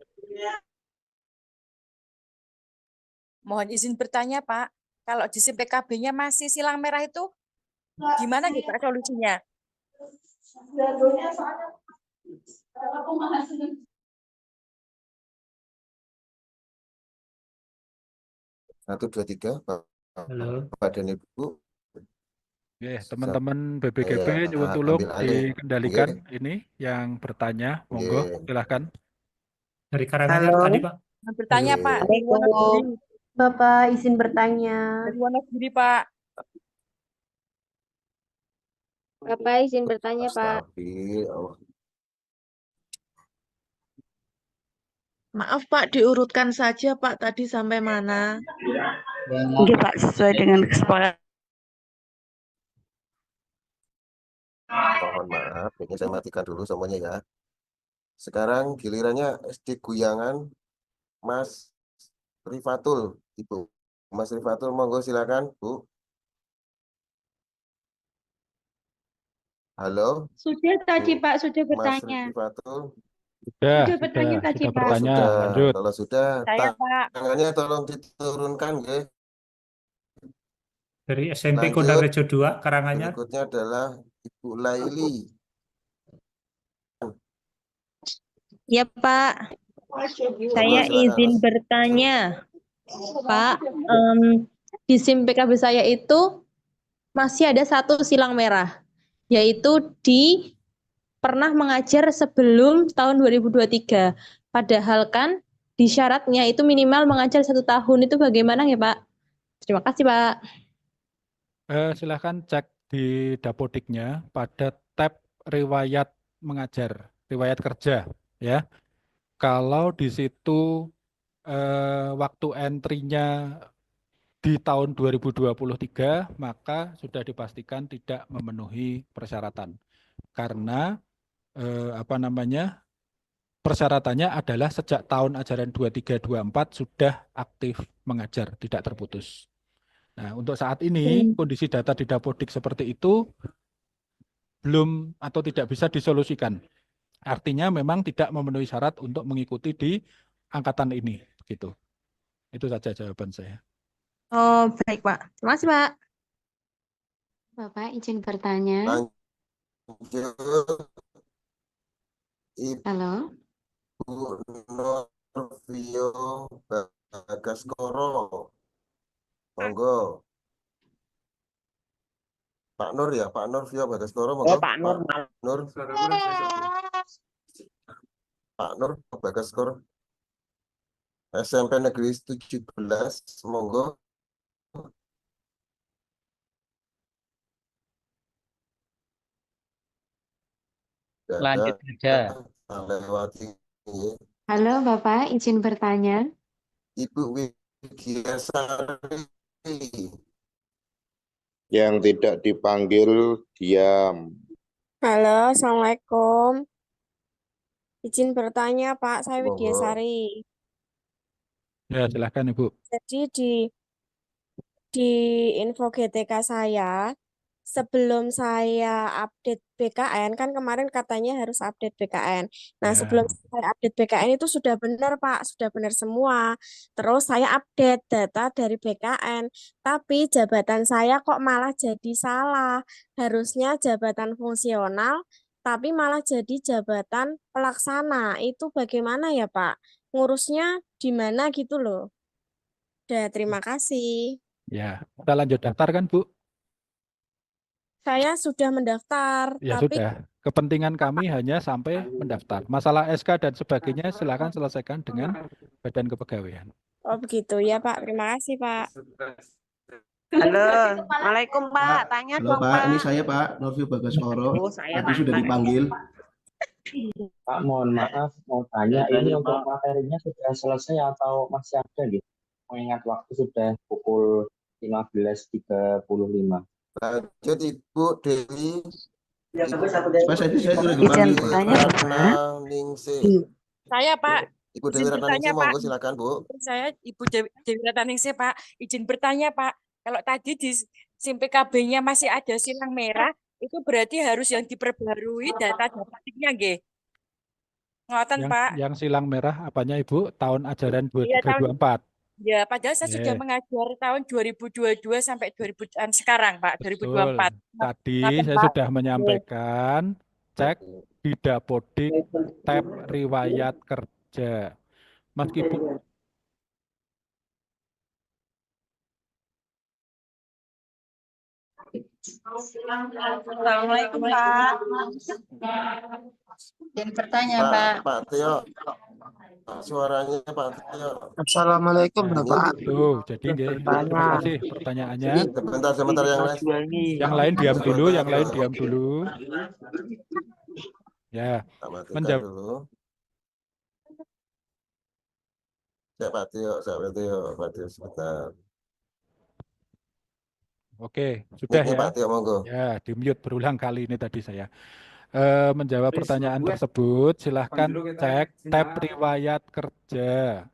Mohon izin bertanya, Pak. Kalau di SIMPKB-nya masih silang merah itu gimana gitu Pak solusinya? Satu, dua, tiga, Halo. Bapak dan Ibu. Teman-teman BBGB Saya nyuwun tulung ambil alih. dikendalikan ini yang bertanya, monggo silahkan. Dari Karanganyar Halo. tadi, Pak. Bertanya, Pak. Dari Halo. Wonogiri. Bapak izin bertanya. Dari Wonogiri, Pak. Bapak izin bertanya, Pak. Stabil, Allah. Maaf Pak, diurutkan saja Pak tadi sampai mana? Oke Pak, sesuai dengan kesepakatan. Mohon maaf, ini saya matikan dulu semuanya ya. Sekarang gilirannya SD Guyangan Mas Rifatul, Ibu. Mas Rifatul, monggo silakan, Bu. Halo. Sudah tadi Bu. Pak, sudah Mas bertanya. Rifatul. Sudah bertanya tadi, Pak. bertanya, Sudah. lanjut. Kalau sudah, Saya, Pak. tangannya tolong diturunkan, nggih. Dari SMP Lanjut. Kondarejo 2, Karanganyar. Berikutnya adalah Ibu Laili. Ya Pak, saya izin bertanya, Pak. Di SIM PKB saya itu masih ada satu silang merah, yaitu pernah mengajar sebelum tahun 2023. Padahal kan di syaratnya itu minimal mengajar 1 tahun. Itu bagaimana ya Pak? Terima kasih Pak. Silahkan cek di Dapodiknya pada tab riwayat mengajar, riwayat kerja ya. Kalau di situ waktu entry-nya di tahun 2023 maka sudah dipastikan tidak memenuhi persyaratan karena persyaratannya adalah sejak tahun ajaran 23-24 sudah aktif mengajar, tidak terputus. Nah, untuk saat ini kondisi data di Dapodik seperti itu belum atau tidak bisa disolusikan. Artinya memang tidak memenuhi syarat untuk mengikuti di angkatan ini, gitu. Itu saja jawaban saya. Oh, baik, Pak. Terima kasih, Pak. Bapak izin bertanya. Lanjut, Halo. Ibu Norvio Bagaskoro. Monggo. Pak Nur ya, Pak Nur Vio Bagaskoro, monggo. Pak Nur. Nur. Pak Nur Bagaskoro. SMP Negeri 17, monggo. Lanjut saja. Lewati. Halo Bapak, izin bertanya. Ibu Widyasari. Yang tidak dipanggil diam. Halo, Assalamualaikum. Izin bertanya, Pak. Saya Monggo. Widyasari. Ya, silahkan Ibu. Jadi di info GTK saya, sebelum saya update BKN, kan kemarin katanya harus update BKN. Nah, Ya. sebelum saya update BKN itu sudah benar, Pak. Sudah benar semua. Terus saya update data dari BKN. Tapi jabatan saya kok malah jadi salah. Harusnya jabatan fungsional, tapi malah jadi jabatan pelaksana. Itu bagaimana ya, Pak? Ngurusnya di mana gitu loh. Udah, terima kasih. Ya, kita lanjut daftar kan, Bu? Saya sudah mendaftar, Ya tapi sudah. Kepentingan kami hanya sampai mendaftar. Masalah SK dan sebagainya silakan selesaikan dengan Badan Kepegawaian. oh begitu ya Pak. Terima kasih Pak. Halo, Waalaikumsalam Pak. Tanya Halo dong Pak, Pak. ini saya Pak Novio Bagaskoro. Oh, saya Tadi sudah Pak. dipanggil. Pak, mohon maaf, mau tanya, ini untuk materinya sudah selesai atau masih ada gitu? Mengingat waktu sudah pukul 15.35. Lanjut Ibu Dewi. Pak, saya sudah Ibu dipanggil. Dewi Pak. Ratna Ningsih. Saya Pak, Ibu Dewi izin Ratna bertanya Ningsih, Pak. monggo silakan Bu. Saya Ibu Dewi Rataningsih Pak, izin bertanya Pak. Kalau tadi di SIM PKB-nya masih ada silang merah, itu berarti harus yang diperbarui data-datanya nggih. Ngoten Pak. Yang silang merah apanya Ibu? Tahun ajaran Iya, tahun 23-24. ya, padahal saya sudah Oke. mengajar tahun 2022 sampai 2000 sekarang Pak, Betul. 2024. Tadi Ngoten, saya Pak. sudah menyampaikan, cek di Dapodik tab riwayat kerja. Meskipun Assalamualaikum Pak. Izin bertanya Pak. Pak Tio. Suaranya Pak Tio. Assalamualaikum Bapak. Tuh, jadi nggih, terima Bertanya. kasih pertanyaannya. Sebentar yang lain. Yang lain diam dulu, yang lain diam dulu. Ya, Tak matikan menjawab. dulu. Pak Tio sebentar. Oke, sudah Ini ya. Pak Tio, monggo. Ya, di-mute berulang kali ini tadi saya. Menjawab pertanyaan tersebut, silahkan cek tab riwayat kerja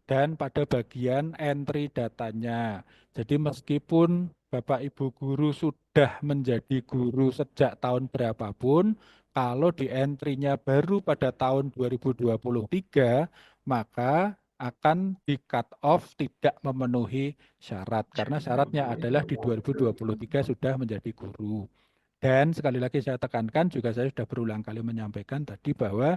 dan pada bagian entry datanya. Jadi meskipun Bapak Ibu guru sudah menjadi guru sejak tahun berapapun, kalau di entry-nya baru pada tahun 2023, maka akan di cut off tidak memenuhi syarat. Karena syaratnya adalah di 2023 sudah menjadi guru. Dan sekali lagi saya tekankan, juga saya sudah berulang kali menyampaikan tadi bahwa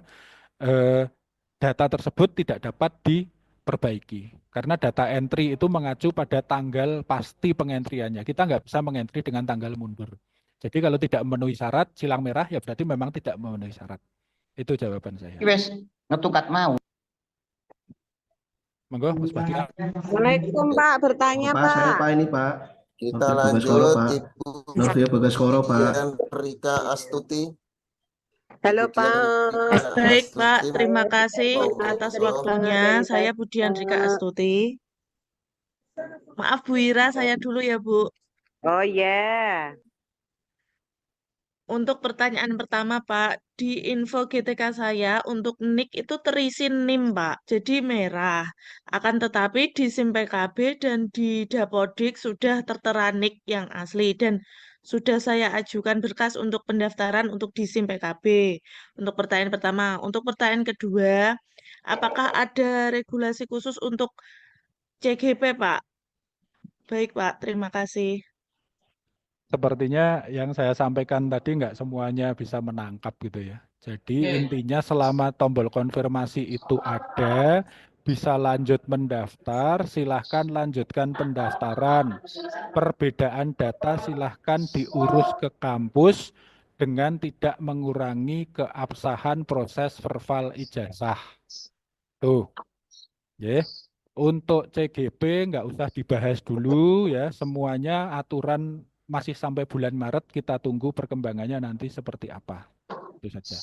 data tersebut tidak dapat diperbaiki. Karena data entry itu mengacu pada tanggal pasti pengentriannya. Kita nggak bisa mengentry dengan tanggal mundur. Jadi kalau tidak memenuhi syarat, silang merah ya berarti memang tidak memenuhi syarat. Itu jawaban saya. Wes, ngetukat mau. Monggo, Mas Badi. Assalamualaikum Pak. Bertanya Pak, saya Pak. Pak ini Pak. Kita Novia lanjut Bagaskoro, Pak. Ibu Novia Bagaskoro, Pak. Dian Rika Astuti. Halo Ibu Dian Pak. Rika Baik Pak, Astuti, terima kasih monggo. atas waktunya. Saya Budian Rika Astuti. Maaf Bu Ira, saya dulu ya Bu. Oh ya. Untuk pertanyaan pertama Pak, di info GTK saya untuk NIK itu terisi NIM Pak, jadi merah. Akan tetapi di SIM PKB dan di Dapodik sudah tertera NIK yang asli dan sudah saya ajukan berkas untuk pendaftaran untuk di SIM PKB. Untuk pertanyaan pertama. Untuk pertanyaan kedua, apakah ada regulasi khusus untuk CGP Pak? Baik Pak, terima kasih. Sepertinya yang saya sampaikan tadi nggak semuanya bisa menangkap gitu ya. Jadi intinya selama tombol konfirmasi itu ada, bisa lanjut mendaftar, silahkan lanjutkan pendaftaran. Perbedaan data silahkan diurus ke kampus dengan tidak mengurangi keabsahan proses verbal ijazah. Tuh, ya. Untuk CGP nggak usah dibahas dulu ya, semuanya aturan masih sampai bulan Maret, kita tunggu perkembangannya nanti seperti apa. Itu saja.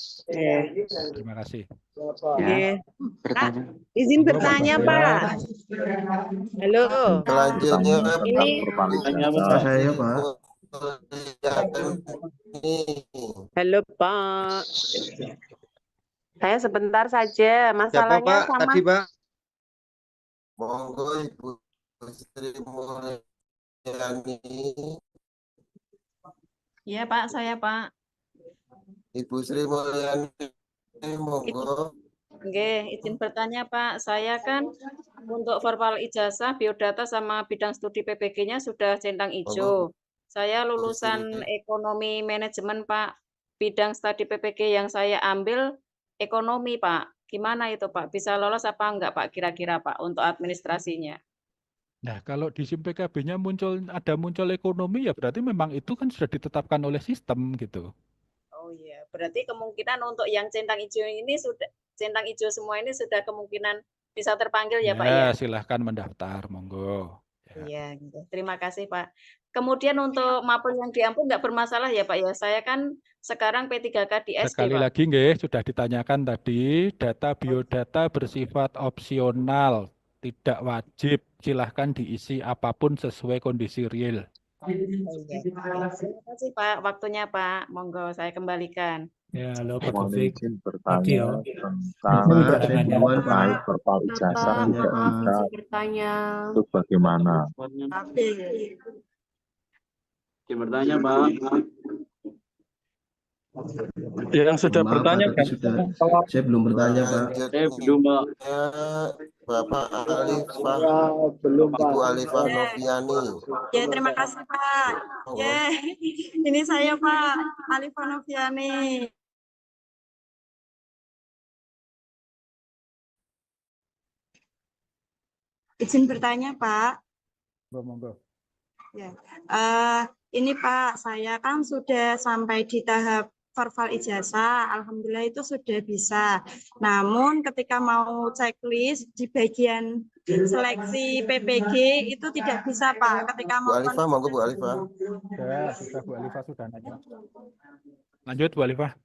Terima kasih. Oke. Kak, izin bertanya Pak. Halo. Selanjutnya Ini Saya, Pak. Halo Pak. Saya sebentar saja. Masalahnya sama. Tadi Pak. Monggo Ibu Sri Mulyani. Iya Pak, saya Pak. Ibu Sri Mulyani, monggo. Oke, izin bertanya Pak, saya kan untuk verbal ijazah, biodata sama bidang studi PPG-nya sudah centang hijau. Saya lulusan ekonomi manajemen Pak, bidang studi PPG yang saya ambil ekonomi Pak. Gimana itu Pak? Bisa lolos apa enggak Pak kira-kira Pak untuk administrasinya? Nah, kalau di SIM PKB-nya muncul ekonomi ya berarti memang itu kan sudah ditetapkan oleh sistem gitu. Oh iya, berarti kemungkinan untuk yang centang hijau ini sudah centang hijau semua ini sudah kemungkinan bisa terpanggil ya Pak ya? Ya, silahkan mendaftar, monggo. Iya, gitu. Terima kasih Pak. Kemudian untuk mapel yang diampun nggak bermasalah ya Pak ya? Saya kan sekarang P3K di SD Sekali Pak. lagi nggih, sudah ditanyakan tadi, data biodata bersifat opsional, tidak wajib. Silahkan diisi apapun sesuai kondisi real. Terima kasih Pak, waktunya Pak. Monggo saya kembalikan. Ya, halo Pak Mohon Taufik. izin Tadi bertanya ya. tentang terkait verbal ijazah tidak bisa Bertanya. itu bagaimana? Bertanya Pak. Yang sudah Maaf, bertanya Pak, tapi sudah. Saya belum bertanya, Pak. Belum Pak. Bapak Alifah, Belum Ibu Alifah Noviani. Ya, terima kasih Pak. Ya, ini saya Pak, Alifah Noviani. Izin bertanya Pak. Monggo. Ya, ini Pak, saya kan sudah sampai di tahap verbal ijazah, alhamdulillah itu sudah bisa. Namun ketika mau checklist di bagian seleksi PPG itu tidak bisa Pak. Ketika Bu mau Alifah, monggo Bu Alifah. Sudah Bu Alifah sudah nanya. Lanjut Bu Alifah.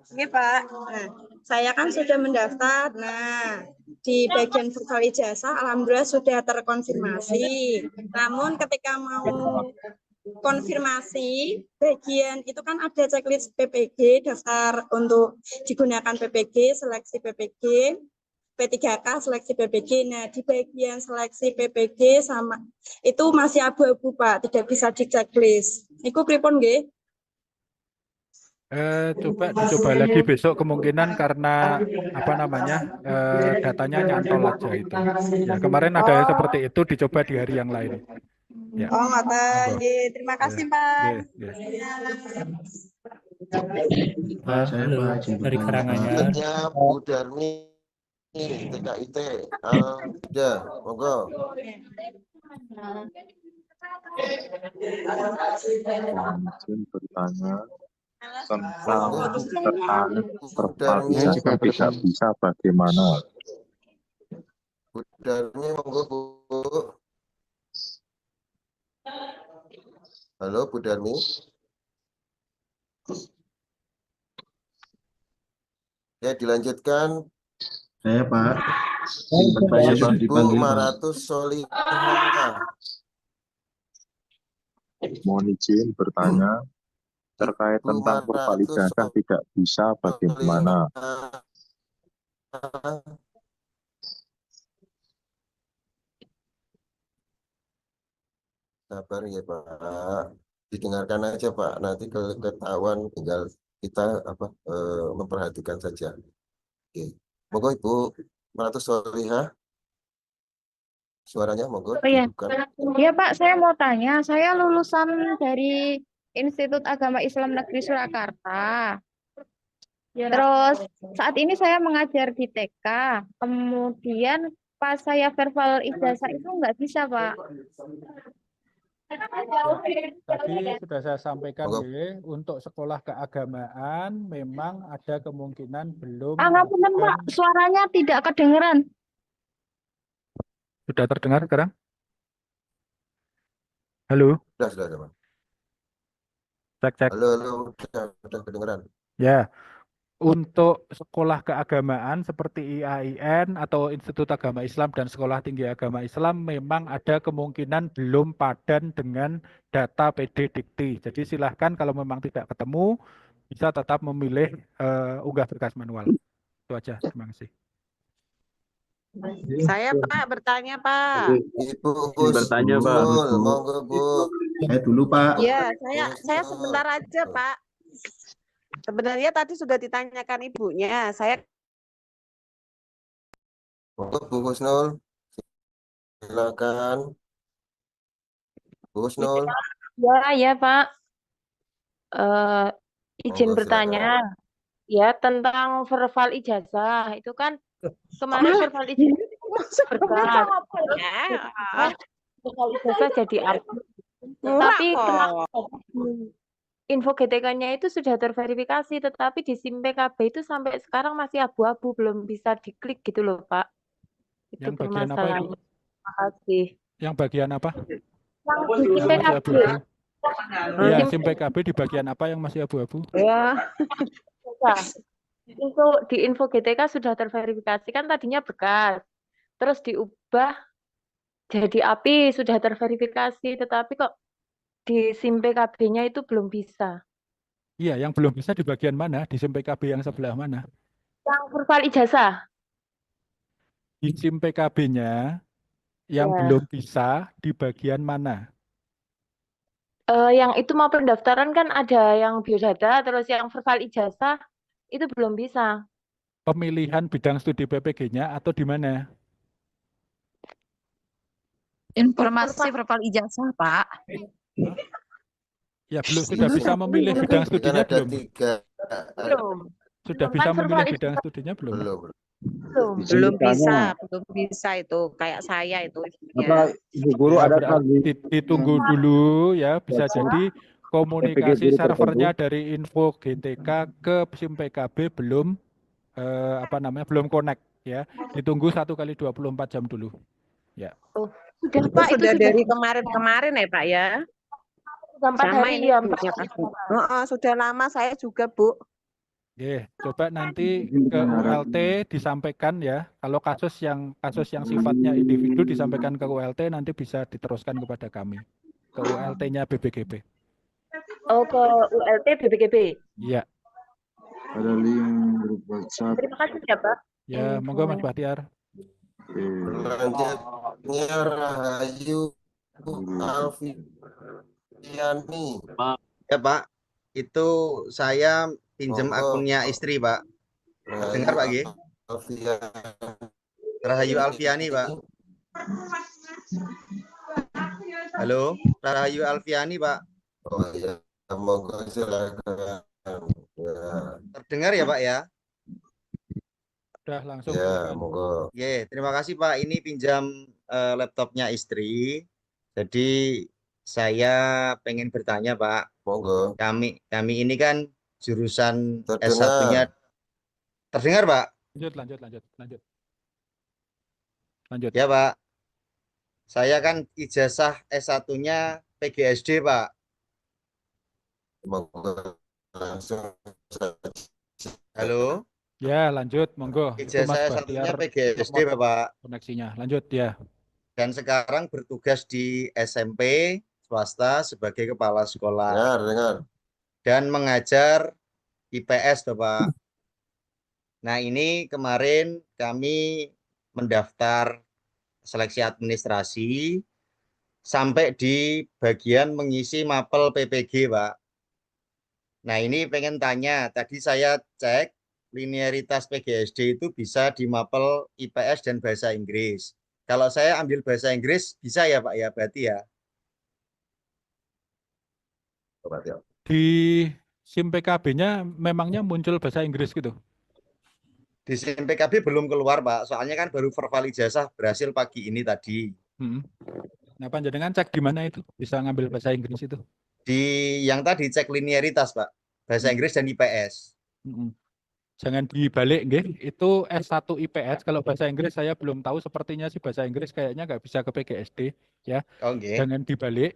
Oke Pak, nah, saya kan sudah mendaftar. Nah, di bagian verbal ijazah alhamdulillah sudah terkonfirmasi. Namun ketika mau konfirmasi bagian itu kan ada checklist PPG, daftar untuk digunakan PPG, seleksi PPG, P3K seleksi PPG. Nah, di bagian seleksi PPG sama itu masih abu-abu Pak, tidak bisa di checklist. Iku pripun nggih? Coba lagi besok kemungkinan karena apa namanya datanya nyantol aja itu. Ya kemarin ada yang seperti itu, dicoba di hari yang lain. Ya. Oh, ngoten. Nggih, terima kasih Pak. Saya Pak, izin Dari Karanganyar. Selanjutnya Bu Darmi, TKIT. Sudah, monggo. Mohon izin bertanya tentang terkait verbal ijazah tidak bisa bagaimana? Bu Darmi, monggo Bu. Halo, Bu Darmi. Ya, dilanjutkan. Saya Pak. Izin bertanya sudah Ibu dipanggil Pak. Maratus Solihah. Mohon izin bertanya terkait Ibu tentang verbal Maratus ijazah tidak bisa bagaimana? Solihah. Sabar ya Pak. Didengarkan aja Pak. Nanti kalau ketahuan tinggal kita memperhatikan saja. Oke. Monggo Ibu Maratus Solihah. Suaranya monggo Oh iya. dibuka. Iya Pak, saya mau tanya, saya lulusan dari Institut Agama Islam Negeri Surakarta. Terus saat ini saya mengajar di TK. Kemudian pas saya verbal ijazah itu nggak bisa Pak. Tadi sudah saya sampaikan untuk sekolah keagamaan memang ada kemungkinan belum Ngapunten Pak, melakukan. suaranya tidak kedengeran. Sudah terdengar sekarang? Halo, Sudah Pak. cek. Halo, sudah kedengeran. Ya, untuk sekolah keagamaan seperti IAIN atau Institut Agama Islam dan Sekolah Tinggi Agama Islam memang ada kemungkinan belum padan dengan data PD Dikti. Jadi silahkan kalau memang tidak ketemu, bisa tetap memilih unggah berkas manual. Itu aja, terima kasih. Saya Pak bertanya Pak. Ibu Bertanya Pak. monggo Bu. Saya dulu Pak. Ya, saya sebentar aja Pak. Sebenarnya tadi sudah ditanyakan ibunya. Saya Monggo Bu Husnul. Silakan. Bu Husnul. Ya Pak. Izin Monggo, bertanya. Ya, tentang verbal ijazah. Itu kan kemarin verbal ijazah berkas. Verbal ijazah jadi apa? Tapi kenapa info GTK-nya itu sudah terverifikasi, tetapi di SIM PKB itu sampai sekarang masih abu-abu, belum bisa diklik gitu loh Pak. Itu Yang bagian apa itu? Terima kasih. Yang bagian apa? Yang di SIM Yang masih PKB. abu-abu? Iya, SIM PKB di bagian apa yang masih abu-abu? Ya. Untuk di info GTK sudah terverifikasi, kan tadinya bekas, terus diubah jadi API, sudah terverifikasi, tetapi kok di SIM PKB-nya itu belum bisa. Iya, yang belum bisa di bagian mana? Di SIM PKB yang sebelah mana? Yang verbal ijazah. Di SIM PKB-nya yang Ya. belum bisa di bagian mana? Yang itu mau pendaftaran kan ada yang biodata, terus yang verbal ijazah itu belum bisa. Pemilihan bidang studi PPG-nya atau di mana? Informasi verbal ijazah, Pak. Ya, belum sudah bisa memilih bidang studinya Ada belum? 3. Belum. Sudah bisa memilih bidang studinya belum? belum bisa itu kayak saya itu. Ya, berarti ditunggu dulu ya, bisa jadi komunikasi servernya dari info GTK ke SIM PKB belum belum connect ya. Ditunggu 1 kali 24 jam dulu. Ya. Sudah Pak, itu sudah dari kemarin ya Pak ya. Sudah 4 Sama hari ini ya, ibunya, Pak. Sudah lama saya juga Bu. Oke, coba nanti ke ULT disampaikan ya. Kalau kasus yang sifatnya individu disampaikan ke ULT, nanti bisa diteruskan kepada kami. Ke ULT-nya BBGB. Oh, ke ULT BBGB. Iya. Ada link grup WhatsApp. Terima kasih ya Pak. Ya, monggo Mas Bahtiar. Selanjutnya Rahayu Alfiani. Ya Pak, itu saya pinjam akunnya istri Pak. Dengar Pak G? Rahayu Alfiani Pak. Halo, Rahayu Alfiani Pak. Oh ya, monggo silakan. Ya. Terdengar ya Pak ya? Sudah langsung. Ya, monggo. Oke, terima kasih Pak. Ini pinjam laptopnya istri. Jadi saya pengen bertanya Pak. Monggo. Kami ini kan jurusan Terdengar. S1-nya. Terdengar Pak? Lanjut. Ya Pak. Saya kan ijazah S1-nya PGSD Pak. Monggo langsung saja. Halo, Ya, lanjut, monggo. Itu Mas ijazah satunya Bahtiar PGSD lemot Bapak, koneksinya. Lanjut ya. dan sekarang bertugas di SMP swasta sebagai kepala sekolah Dengar. dan mengajar IPS Bapak. Nah, ini kemarin kami mendaftar seleksi administrasi sampai di bagian mengisi mapel PPG, Pak. Nah, ini pengen tanya, tadi saya cek linearitas PGSD itu bisa di mapel IPS dan bahasa Inggris. Kalau saya ambil bahasa Inggris bisa ya, Pak ya, berarti ya. Di SIM PKB-nya memangnya muncul bahasa Inggris gitu? Di SIM PKB belum keluar, Pak. Soalnya kan baru verbal ijazah berhasil pagi ini tadi. Nah, panjenengan cek di mana itu bisa ngambil bahasa Inggris itu? Di yang tadi cek linearitas, Pak. Bahasa Inggris dan IPS. Jangan dibalik, nggih. Itu S1 IPS. Kalau bahasa Inggris saya belum tahu. Sepertinya sih bahasa Inggris kayaknya nggak bisa ke PGSD, ya. Oke. Jangan dibalik.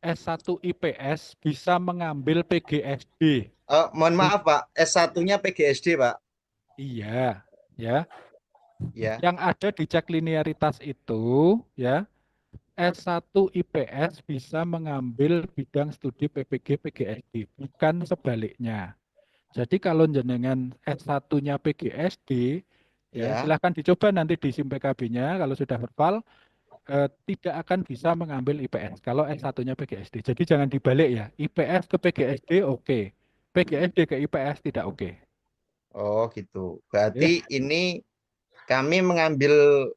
S1 IPS bisa mengambil PGSD. Mohon maaf, Pak. S1-nya PGSD, Pak. Iya, ya. Ya. Yang ada di cek linearitas itu, ya. S1 IPS bisa mengambil bidang studi PPG PGSD, bukan sebaliknya. Jadi kalau jenengan S1-nya PGSD, ya, silahkan dicoba nanti di SIM PKB-nya kalau sudah verbal, tidak akan bisa mengambil IPS kalau S1-nya PGSD. Jadi jangan dibalik ya, IPS ke PGSD oke, PGSD ke IPS tidak oke. Oh gitu. Berarti ini kami mengambil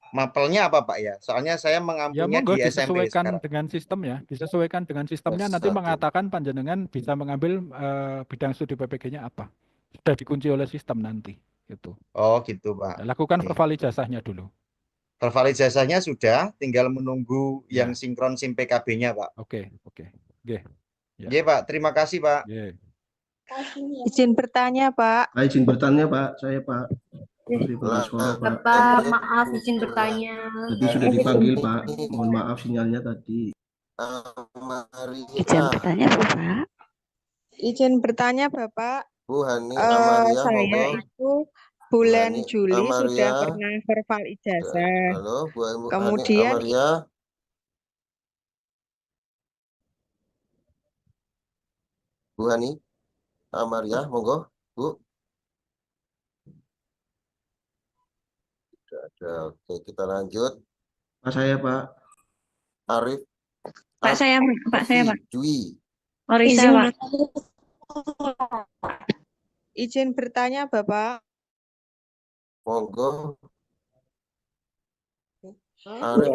mapelnya apa Pak ya? Soalnya saya Ya mengambilnya monggo di SMP disesuaikan sekarang. dengan sistem ya, disesuaikan dengan sistemnya nanti mengatakan panjenengan bisa mengambil bidang studi PPG-nya apa. Sudah dikunci oleh sistem nanti gitu. Oh gitu Pak. Lakukan verbal ijazahnya dulu. Verbal ijazahnya sudah, tinggal menunggu yang sinkron SIM PKB-nya Pak. Oke. Oke. Iya Pak, terima kasih Pak. Izin bertanya, Pak. Izin bertanya, Pak. Saya, Pak. Menteri Baskoro, Pak. Pak, maaf izin bertanya. Jadi sudah dipanggil, Pak. Mohon maaf sinyalnya tadi. Izin bertanya, Bapak. Izin bertanya, Bapak. Bu Hani Amaria, Saya monggo. itu bulan Hani Juli sudah Amaria. pernah verbal ijazah. Halo, Bu Hani Kemudian Amaria. Bu Hani Amaria, monggo, Bu. Tidak ada. Oke, kita lanjut. Pak saya, Pak. Arif. Pak saya, Pak. Dwi. Orisa, Pak. izin bertanya, Bapak. Monggo. Arif.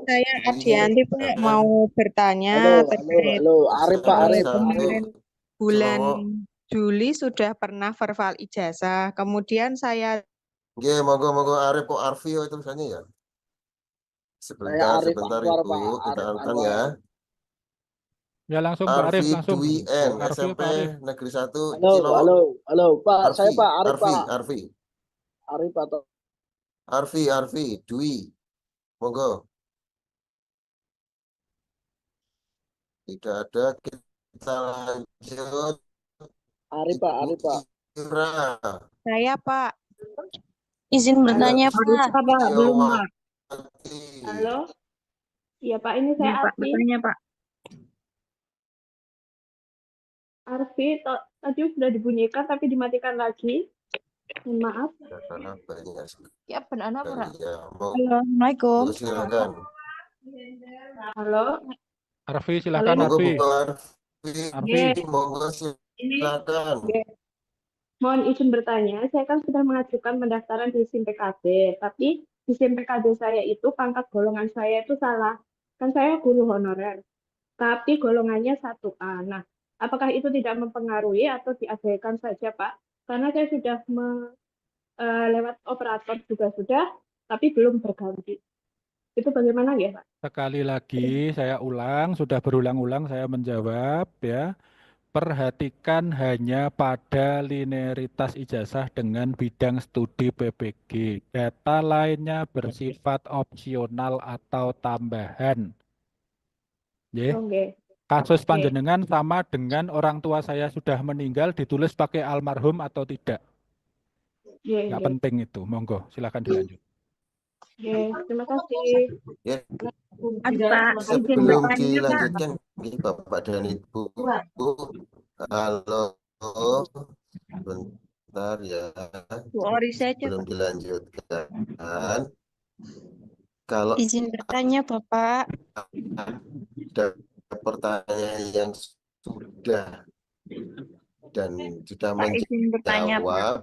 Saya Adianti Pak mau bertanya terkait Arif, Pak, Arif. kemarin bulan Juli sudah pernah verbal ijazah. Kemudian saya Oke, monggo Arif kok Arfi itu misalnya ya. Sebentar Ibu, kita angkat ya. Ya langsung Pak Arif, Arfi langsung. Dwi N, Arfi, SMP Pak Arif. Negeri 1 Halo, Cilowok. Pak. Arfi, Saya Pak Arif, Pak. Arfi. Arif atau Arfi, Dwi. Monggo. Tidak ada, kita lanjut. Arif, Pak. Ira. Saya Pak. Izin bertanya, Pak. Belum, Pak. Halo. Iya Pak, ini saya Pak, Arfi. bertanya, Pak. Arfi, tadi sudah dibunyikan tapi dimatikan lagi. Mohon maaf. Ya, benar Pak. Ya, Assalamualaikum. silakan. Halo. Arfi, silakan Monggo, Arfi. Bu Arfi. Monggo, Ini silakan. mohon izin bertanya, saya kan sudah mengajukan pendaftaran di SIM PKB, tapi di SIM PKB saya itu pangkat golongan saya itu salah. Kan saya guru honorer, tapi golongannya 1A. Nah, apakah itu tidak mempengaruhi atau diabaikan saja, Pak? Karena saya sudah lewat operator juga sudah, tapi belum berganti. Itu bagaimana ya, Pak? Sekali lagi saya ulang, sudah berulang-ulang saya menjawab ya. Perhatikan hanya pada linearitas ijazah dengan bidang studi PPG. Data lainnya bersifat opsional atau tambahan. Oke. Kasus Oke. panjenengan sama dengan orang tua saya sudah meninggal ditulis pakai almarhum atau tidak. Nggih, Nggak nggih. penting itu. Monggo, silakan dilanjut. Nggih, terima kasih. Ya, Aduh, Pak, izin sebelum bertanya, Pak. dilanjutkan, ini Bapak dan Ibu, halo, bentar ya, Bu Oris aja, sebelum Pak. dilanjutkan, kalau Izin bertanya, Bapak. ada pertanyaan yang sudah dan sudah Pak, izin bertanya, Pak. menjawab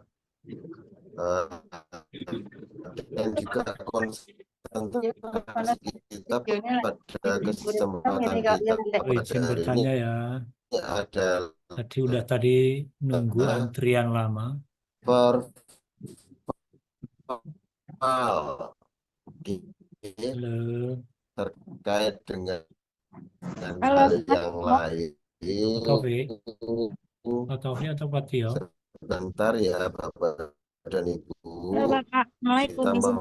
dan juga konsentrasi kita pada kesempatan kita pada Izin hari ini bertanya ya. adalah Tadi nunggu antrian lama. Verbal Halo. terkait dengan Halo, hal Pak. yang lain. Taufik. Pak Taufik atau Pak Tio? Sebentar ya Bapak dan Ibu, Halo, Bapak. Assalamualaikum. kita Izin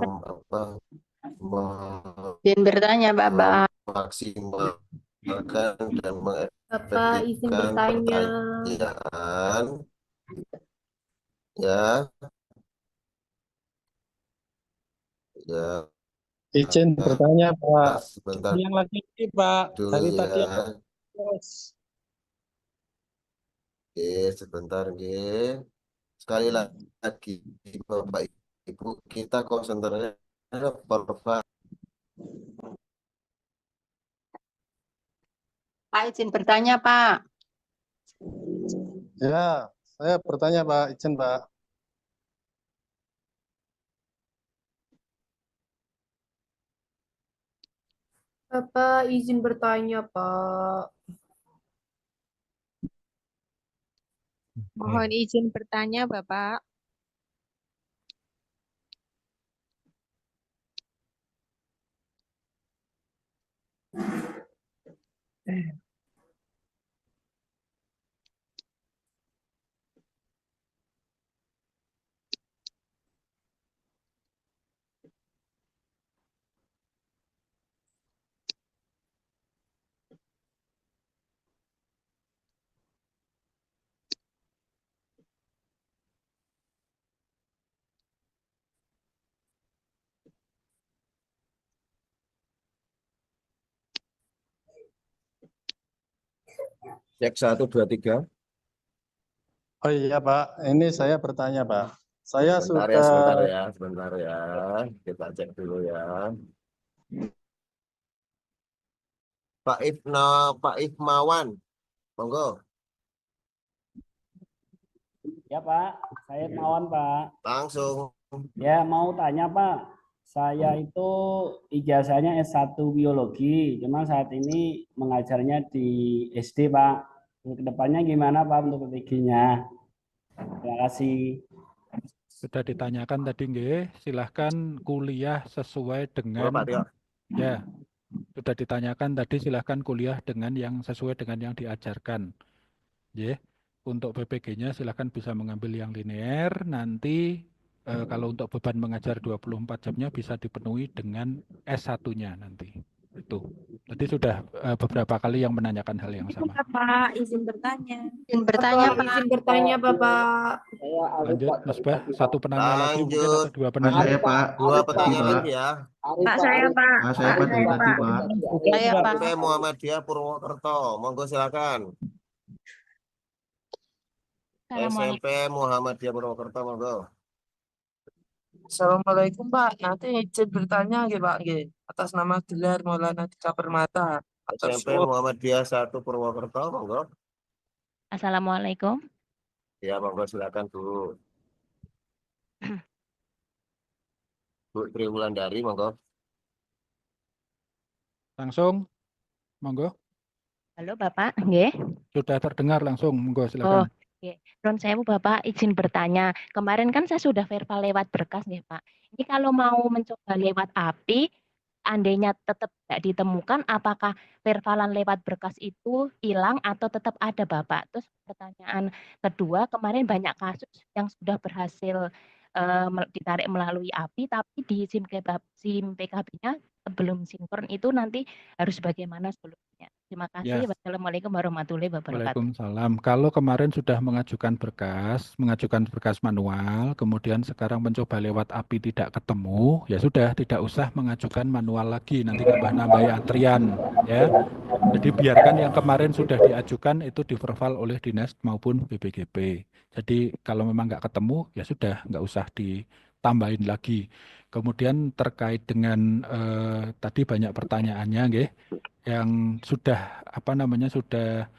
izin bertanya, Bapak. memaksimalkan dan Bapak izin mengefektifkan bertanya. pertanyaan ya Izin bertanya, Pak. sebentar Yang lagi Pak. dulu Dari tadi ya. Yes. Oke, sebentar nggih. Sekali lagi Bapak Ibu, kita konsentrasi verbal. Pak, izin bertanya, Pak. Ya, saya bertanya, Pak. Izin, Pak. Bapak izin bertanya, Pak. Mohon izin bertanya, Bapak. Cek 1, 2, 3. Oh iya, Pak. Ini saya bertanya, Pak. Saya Sebentar sudah sebentar ya. Kita cek dulu ya. Pak Ifmawan, monggo. Ya Pak, saya Mawan Pak. Langsung. Ya mau tanya Pak, saya itu ijazahnya S1 Biologi, cuma saat ini mengajarnya di SD Pak. Kedepannya gimana Pak untuk PPG-nya? Terima kasih. Sudah ditanyakan tadi nggih, silahkan kuliah sesuai dengan Pak Tio. ya. Sudah ditanyakan tadi silahkan kuliah dengan yang sesuai dengan yang diajarkan. Nggih. Untuk PPG-nya silahkan bisa mengambil yang linear, nanti kalau untuk beban mengajar 24 jamnya bisa dipenuhi dengan S1-nya nanti. Itu. Tadi sudah beberapa kali yang menanyakan hal yang sama. Bapak, izin bertanya. Izin bertanya, Bapak Pak. izin bertanya, Bapak. Lanjut, Mas Bah. Satu penanya lagi mungkin atau dua penanya. Saya, Pak. Dua Tadi, penanya Pak. lagi ya. Pak, saya, Pak. Saya, Pak, dari tadi, Pak. Saya, Pak. SMP Muhammadiyah Purwokerto, monggo silakan. SMP Muhammadiyah Purwokerto, monggo. Assalamualaikum Pak, nanti izin bertanya nggih Pak nggih atas nama gelar Maulana Dika Permata. SMP Muhammadiyah 1 Purwokerto, monggo. Assalamualaikum. Ya, monggo silakan Bu. Bu Tri Wulandari, monggo. Langsung, monggo. Halo Bapak, nggih. Sudah terdengar langsung, monggo silakan. Oke. Nun sewu Bapak izin bertanya. Kemarin kan saya sudah verbal lewat berkas nggih Pak. Ini kalau mau mencoba lewat API, andainya tetap tidak ditemukan, apakah verbalan lewat berkas itu hilang atau tetap ada Bapak? Terus pertanyaan kedua, kemarin banyak kasus yang sudah berhasil ditarik melalui API, tapi di SIM PKB-nya belum sinkron, itu nanti harus bagaimana sebelumnya? Terima Ya. kasih. Wassalamualaikum warahmatullahi wabarakatuh. Waalaikumsalam. Kalau kemarin sudah mengajukan berkas manual, kemudian sekarang mencoba lewat API tidak ketemu, ya sudah, tidak usah mengajukan manual lagi, nanti nambah-nambah antrian, ya. Jadi biarkan yang kemarin sudah diajukan itu diverval oleh dinas maupun BPGP. Jadi kalau memang nggak ketemu, ya sudah, nggak usah ditambahin lagi. Kemudian terkait dengan tadi banyak pertanyaannya, nggih, yang sudah sudah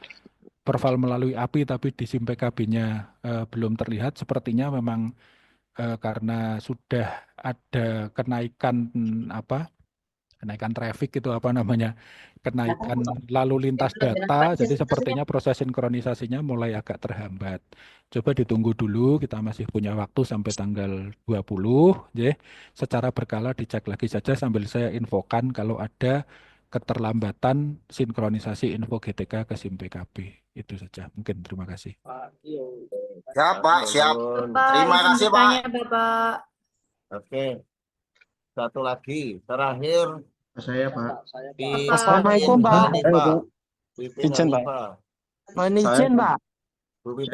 perval melalui API tapi di SIM PKB-nya belum terlihat, sepertinya memang karena sudah ada kenaikan kenaikan traffic itu kenaikan lalu lintas data, jadi sepertinya proses sinkronisasinya mulai agak terhambat. Coba ditunggu dulu, kita masih punya waktu sampai tanggal 20, ya. Secara berkala dicek lagi saja sambil saya infokan kalau ada keterlambatan sinkronisasi info GTK ke SIM PKB. Itu saja. Mungkin terima kasih. Siap, Pak, siap. Terima kasih, Pak. Bapak. Oke. Satu lagi, terakhir. Saya, Pak. Assalamualaikum, Pak. Izin, Pak. Mohon izin, Pak.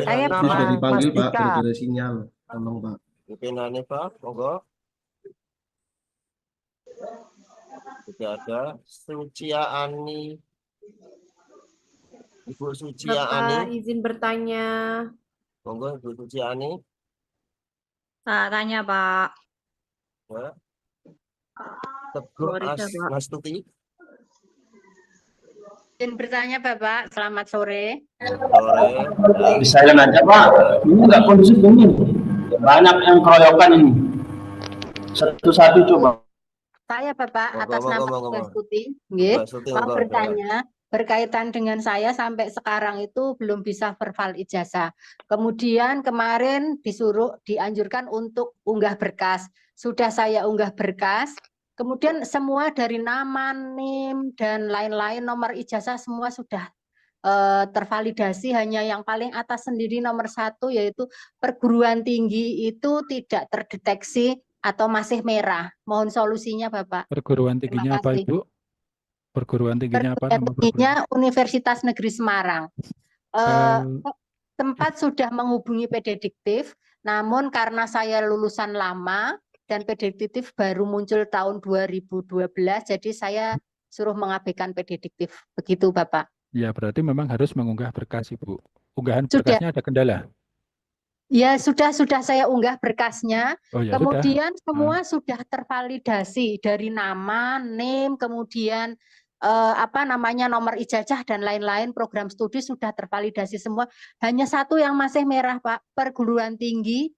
Saya sudah dipanggil, Pak, gara-gara sinyal. Tolong, Pak. Pimpinan Pak, monggo. Tidak ada. Suciani. Ibu Suciani. Izin bertanya. Monggo, Ibu Suciani. Pak, tanya, Pak. Ya. Teguh Astuti. Izin bertanya, Bapak. Selamat sore. Sore. Bisa aja, Pak. Ini nggak kondusif ini. Banyak yang keroyokan ini. Satu-satu coba. Saya, Bapak, Monggo, atas monggo, nama monggo, Mbak monggo. Stuti, nggih, Mbak Stuti, mau monggo, bertanya berkaitan dengan saya sampai sekarang itu belum bisa verbal ijazah. Kemudian kemarin dianjurkan untuk unggah berkas. Sudah saya unggah berkas. Kemudian semua dari nama, NIM, dan lain-lain nomor ijazah semua sudah tervalidasi. Hanya yang paling atas sendiri nomor 1 yaitu perguruan tinggi itu tidak terdeteksi atau masih merah. Mohon solusinya, Bapak. Perguruan Terima tingginya apa, kasih. Ibu? Perguruan tingginya apa? Perguruan Nama tingginya Universitas Negeri Semarang. Tempat sudah menghubungi Pedediktif, namun karena saya lulusan lama dan Pedediktif baru muncul tahun 2012, jadi saya suruh mengabaikan Pedediktif. Begitu, Bapak. Ya, berarti memang harus mengunggah berkas, Ibu. Unggahan Sudah. berkasnya ada kendala? Ya, sudah saya unggah berkasnya. Oh, ya Kemudian sudah. semua sudah tervalidasi dari nama, NIM, kemudian nomor ijazah dan lain-lain, program studi sudah tervalidasi semua. Hanya satu yang masih merah, Pak. Perguruan tinggi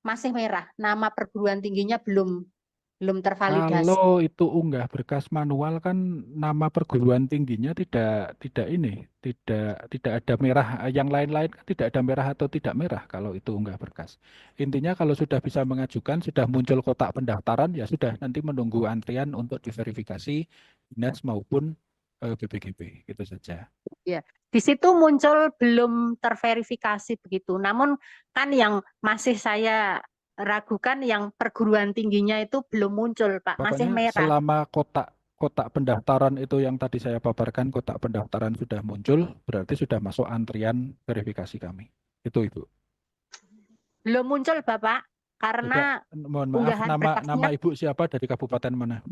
masih merah. Nama perguruan tingginya belum tervalidasi. Kalau itu unggah berkas manual kan nama perguruan tingginya tidak ada merah, yang lain-lain kan tidak ada merah atau tidak merah kalau itu unggah berkas. Intinya kalau sudah bisa mengajukan, sudah muncul kotak pendaftaran, ya sudah, nanti menunggu antrian untuk diverifikasi dinas maupun BPGP, gitu saja. Ya, di situ muncul belum terverifikasi begitu. Namun kan yang masih saya ragukan yang perguruan tingginya itu belum muncul, Pak, masih Pokoknya merah. selama kotak pendaftaran itu yang tadi saya paparkan, kotak pendaftaran sudah muncul, berarti sudah masuk antrian verifikasi kami. Itu, Ibu. Belum muncul, Bapak, karena Mohon maaf, unggahan nama berkasnya. Ibu siapa, dari kabupaten mana?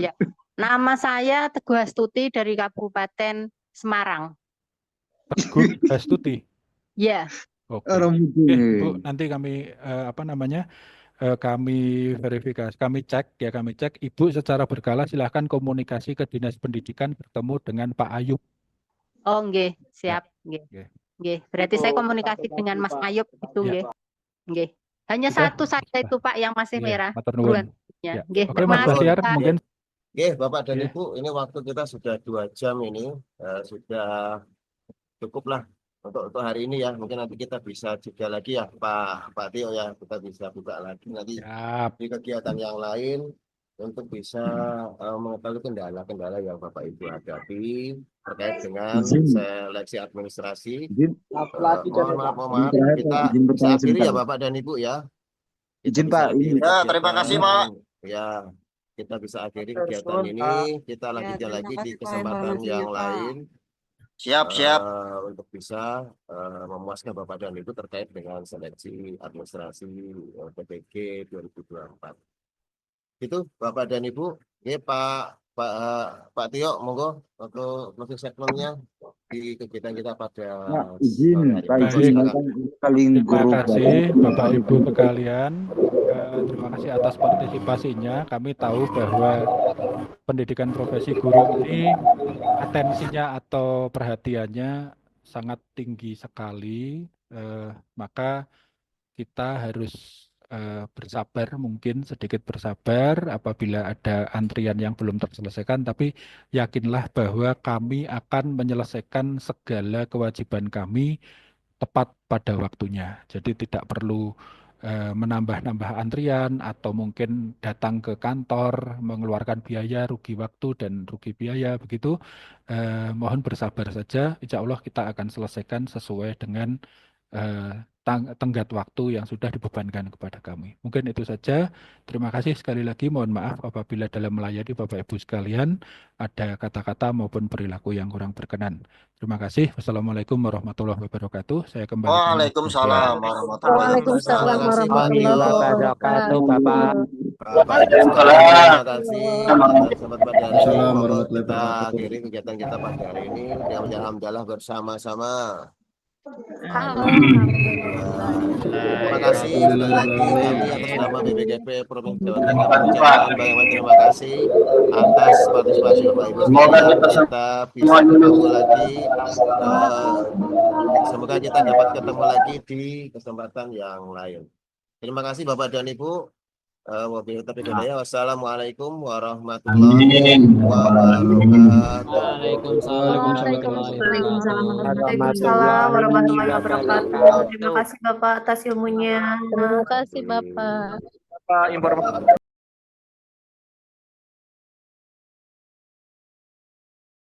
Ya, nama saya Teguh Astuti dari Kabupaten Semarang. Teguh Astuti. Ya. Oke. Bu, nanti kami kami verifikasi, kami cek. Ibu secara berkala silahkan komunikasi ke Dinas Pendidikan bertemu dengan Pak Ayub. Oh, nggih, siap, nggih. Nggih. Nggih, berarti saya komunikasi dengan Mas Ayub itu, nggih. Nggih. Hanya Sudah. satu saja itu, Pak, yang masih Iya, merah. matur Perguruan nuwun. tingginya. Ya. Nggih, Oke, terima Mas kasih, Basiar, Pak. mungkin Oke, Bapak dan ya. Ibu, ini waktu kita sudah 2 jam ini, sudah cukup lah untuk hari ini ya. Mungkin nanti kita bisa juga lagi ya, Pak Tio ya, kita bisa buka lagi nanti di kegiatan yang lain untuk bisa mengetahui kendala-kendala yang Bapak Ibu hadapi terkait dengan seleksi administrasi. Mohon maaf, kita bisa akhiri ya Bapak dan Ibu ya. Izin, Pak. Ya, terima kasih, Pak. Ya, kita bisa akhiri kegiatan ini. Kita lanjutkan lagi di kesempatan yang lain. Siap. Untuk bisa memuaskan Bapak dan Ibu terkait dengan seleksi administrasi PPG 2024. Itu Bapak dan Ibu. Ini Pak Tio, monggo untuk closing statement-nya di kegiatan kita pada izin sore Pak hari. izin Silakan. paling Terima guru kasih Bapak Ibu sekalian. Terima kasih atas partisipasinya. Kami tahu bahwa pendidikan profesi guru ini atensinya atau perhatiannya sangat tinggi sekali. Maka kita harus bersabar, mungkin sedikit bersabar apabila ada antrian yang belum terselesaikan, tapi yakinlah bahwa kami akan menyelesaikan segala kewajiban kami tepat pada waktunya. Jadi tidak perlu menambah-nambah antrian atau mungkin datang ke kantor mengeluarkan biaya, rugi waktu dan rugi biaya begitu. Mohon bersabar saja. Insya Allah kita akan selesaikan sesuai dengan tenggat waktu yang sudah dibebankan kepada kami. Mungkin itu saja. Terima kasih sekali lagi. Mohon maaf apabila dalam melayani Bapak Ibu sekalian ada kata-kata maupun perilaku yang kurang berkenan. Terima kasih. Wassalamualaikum warahmatullahi wabarakatuh. Saya kembali. Waalaikumsalam warahmatullahi wabarakatuh. Waalaikumsalam Terima kasih Pak Tio. warahmatullahi wabarakatuh. Bapak Ibu sekalian, terima kasih sahabat pada hari ini. Monggo kita akhiri kegiatan kita pada hari ini. Alhamdulillah bersama-sama. Terima kasih sekali lagi kami atas nama BPKP Provinsi Jawa Tengah mengucapkan banyak terima kasih atas partisipasi Bapak Ibu sekalian. Kita bisa ketemu lagi. Semoga kita dapat ketemu lagi di kesempatan yang lain. Terima kasih Bapak dan Ibu. Wabillahi taufiq wal hidayah. Wassalamualaikum warahmatullahi wabarakatuh. Waalaikumsalam warahmatullahi wabarakatuh. Terima kasih Bapak atas ilmunya. Terima kasih Bapak. Informasi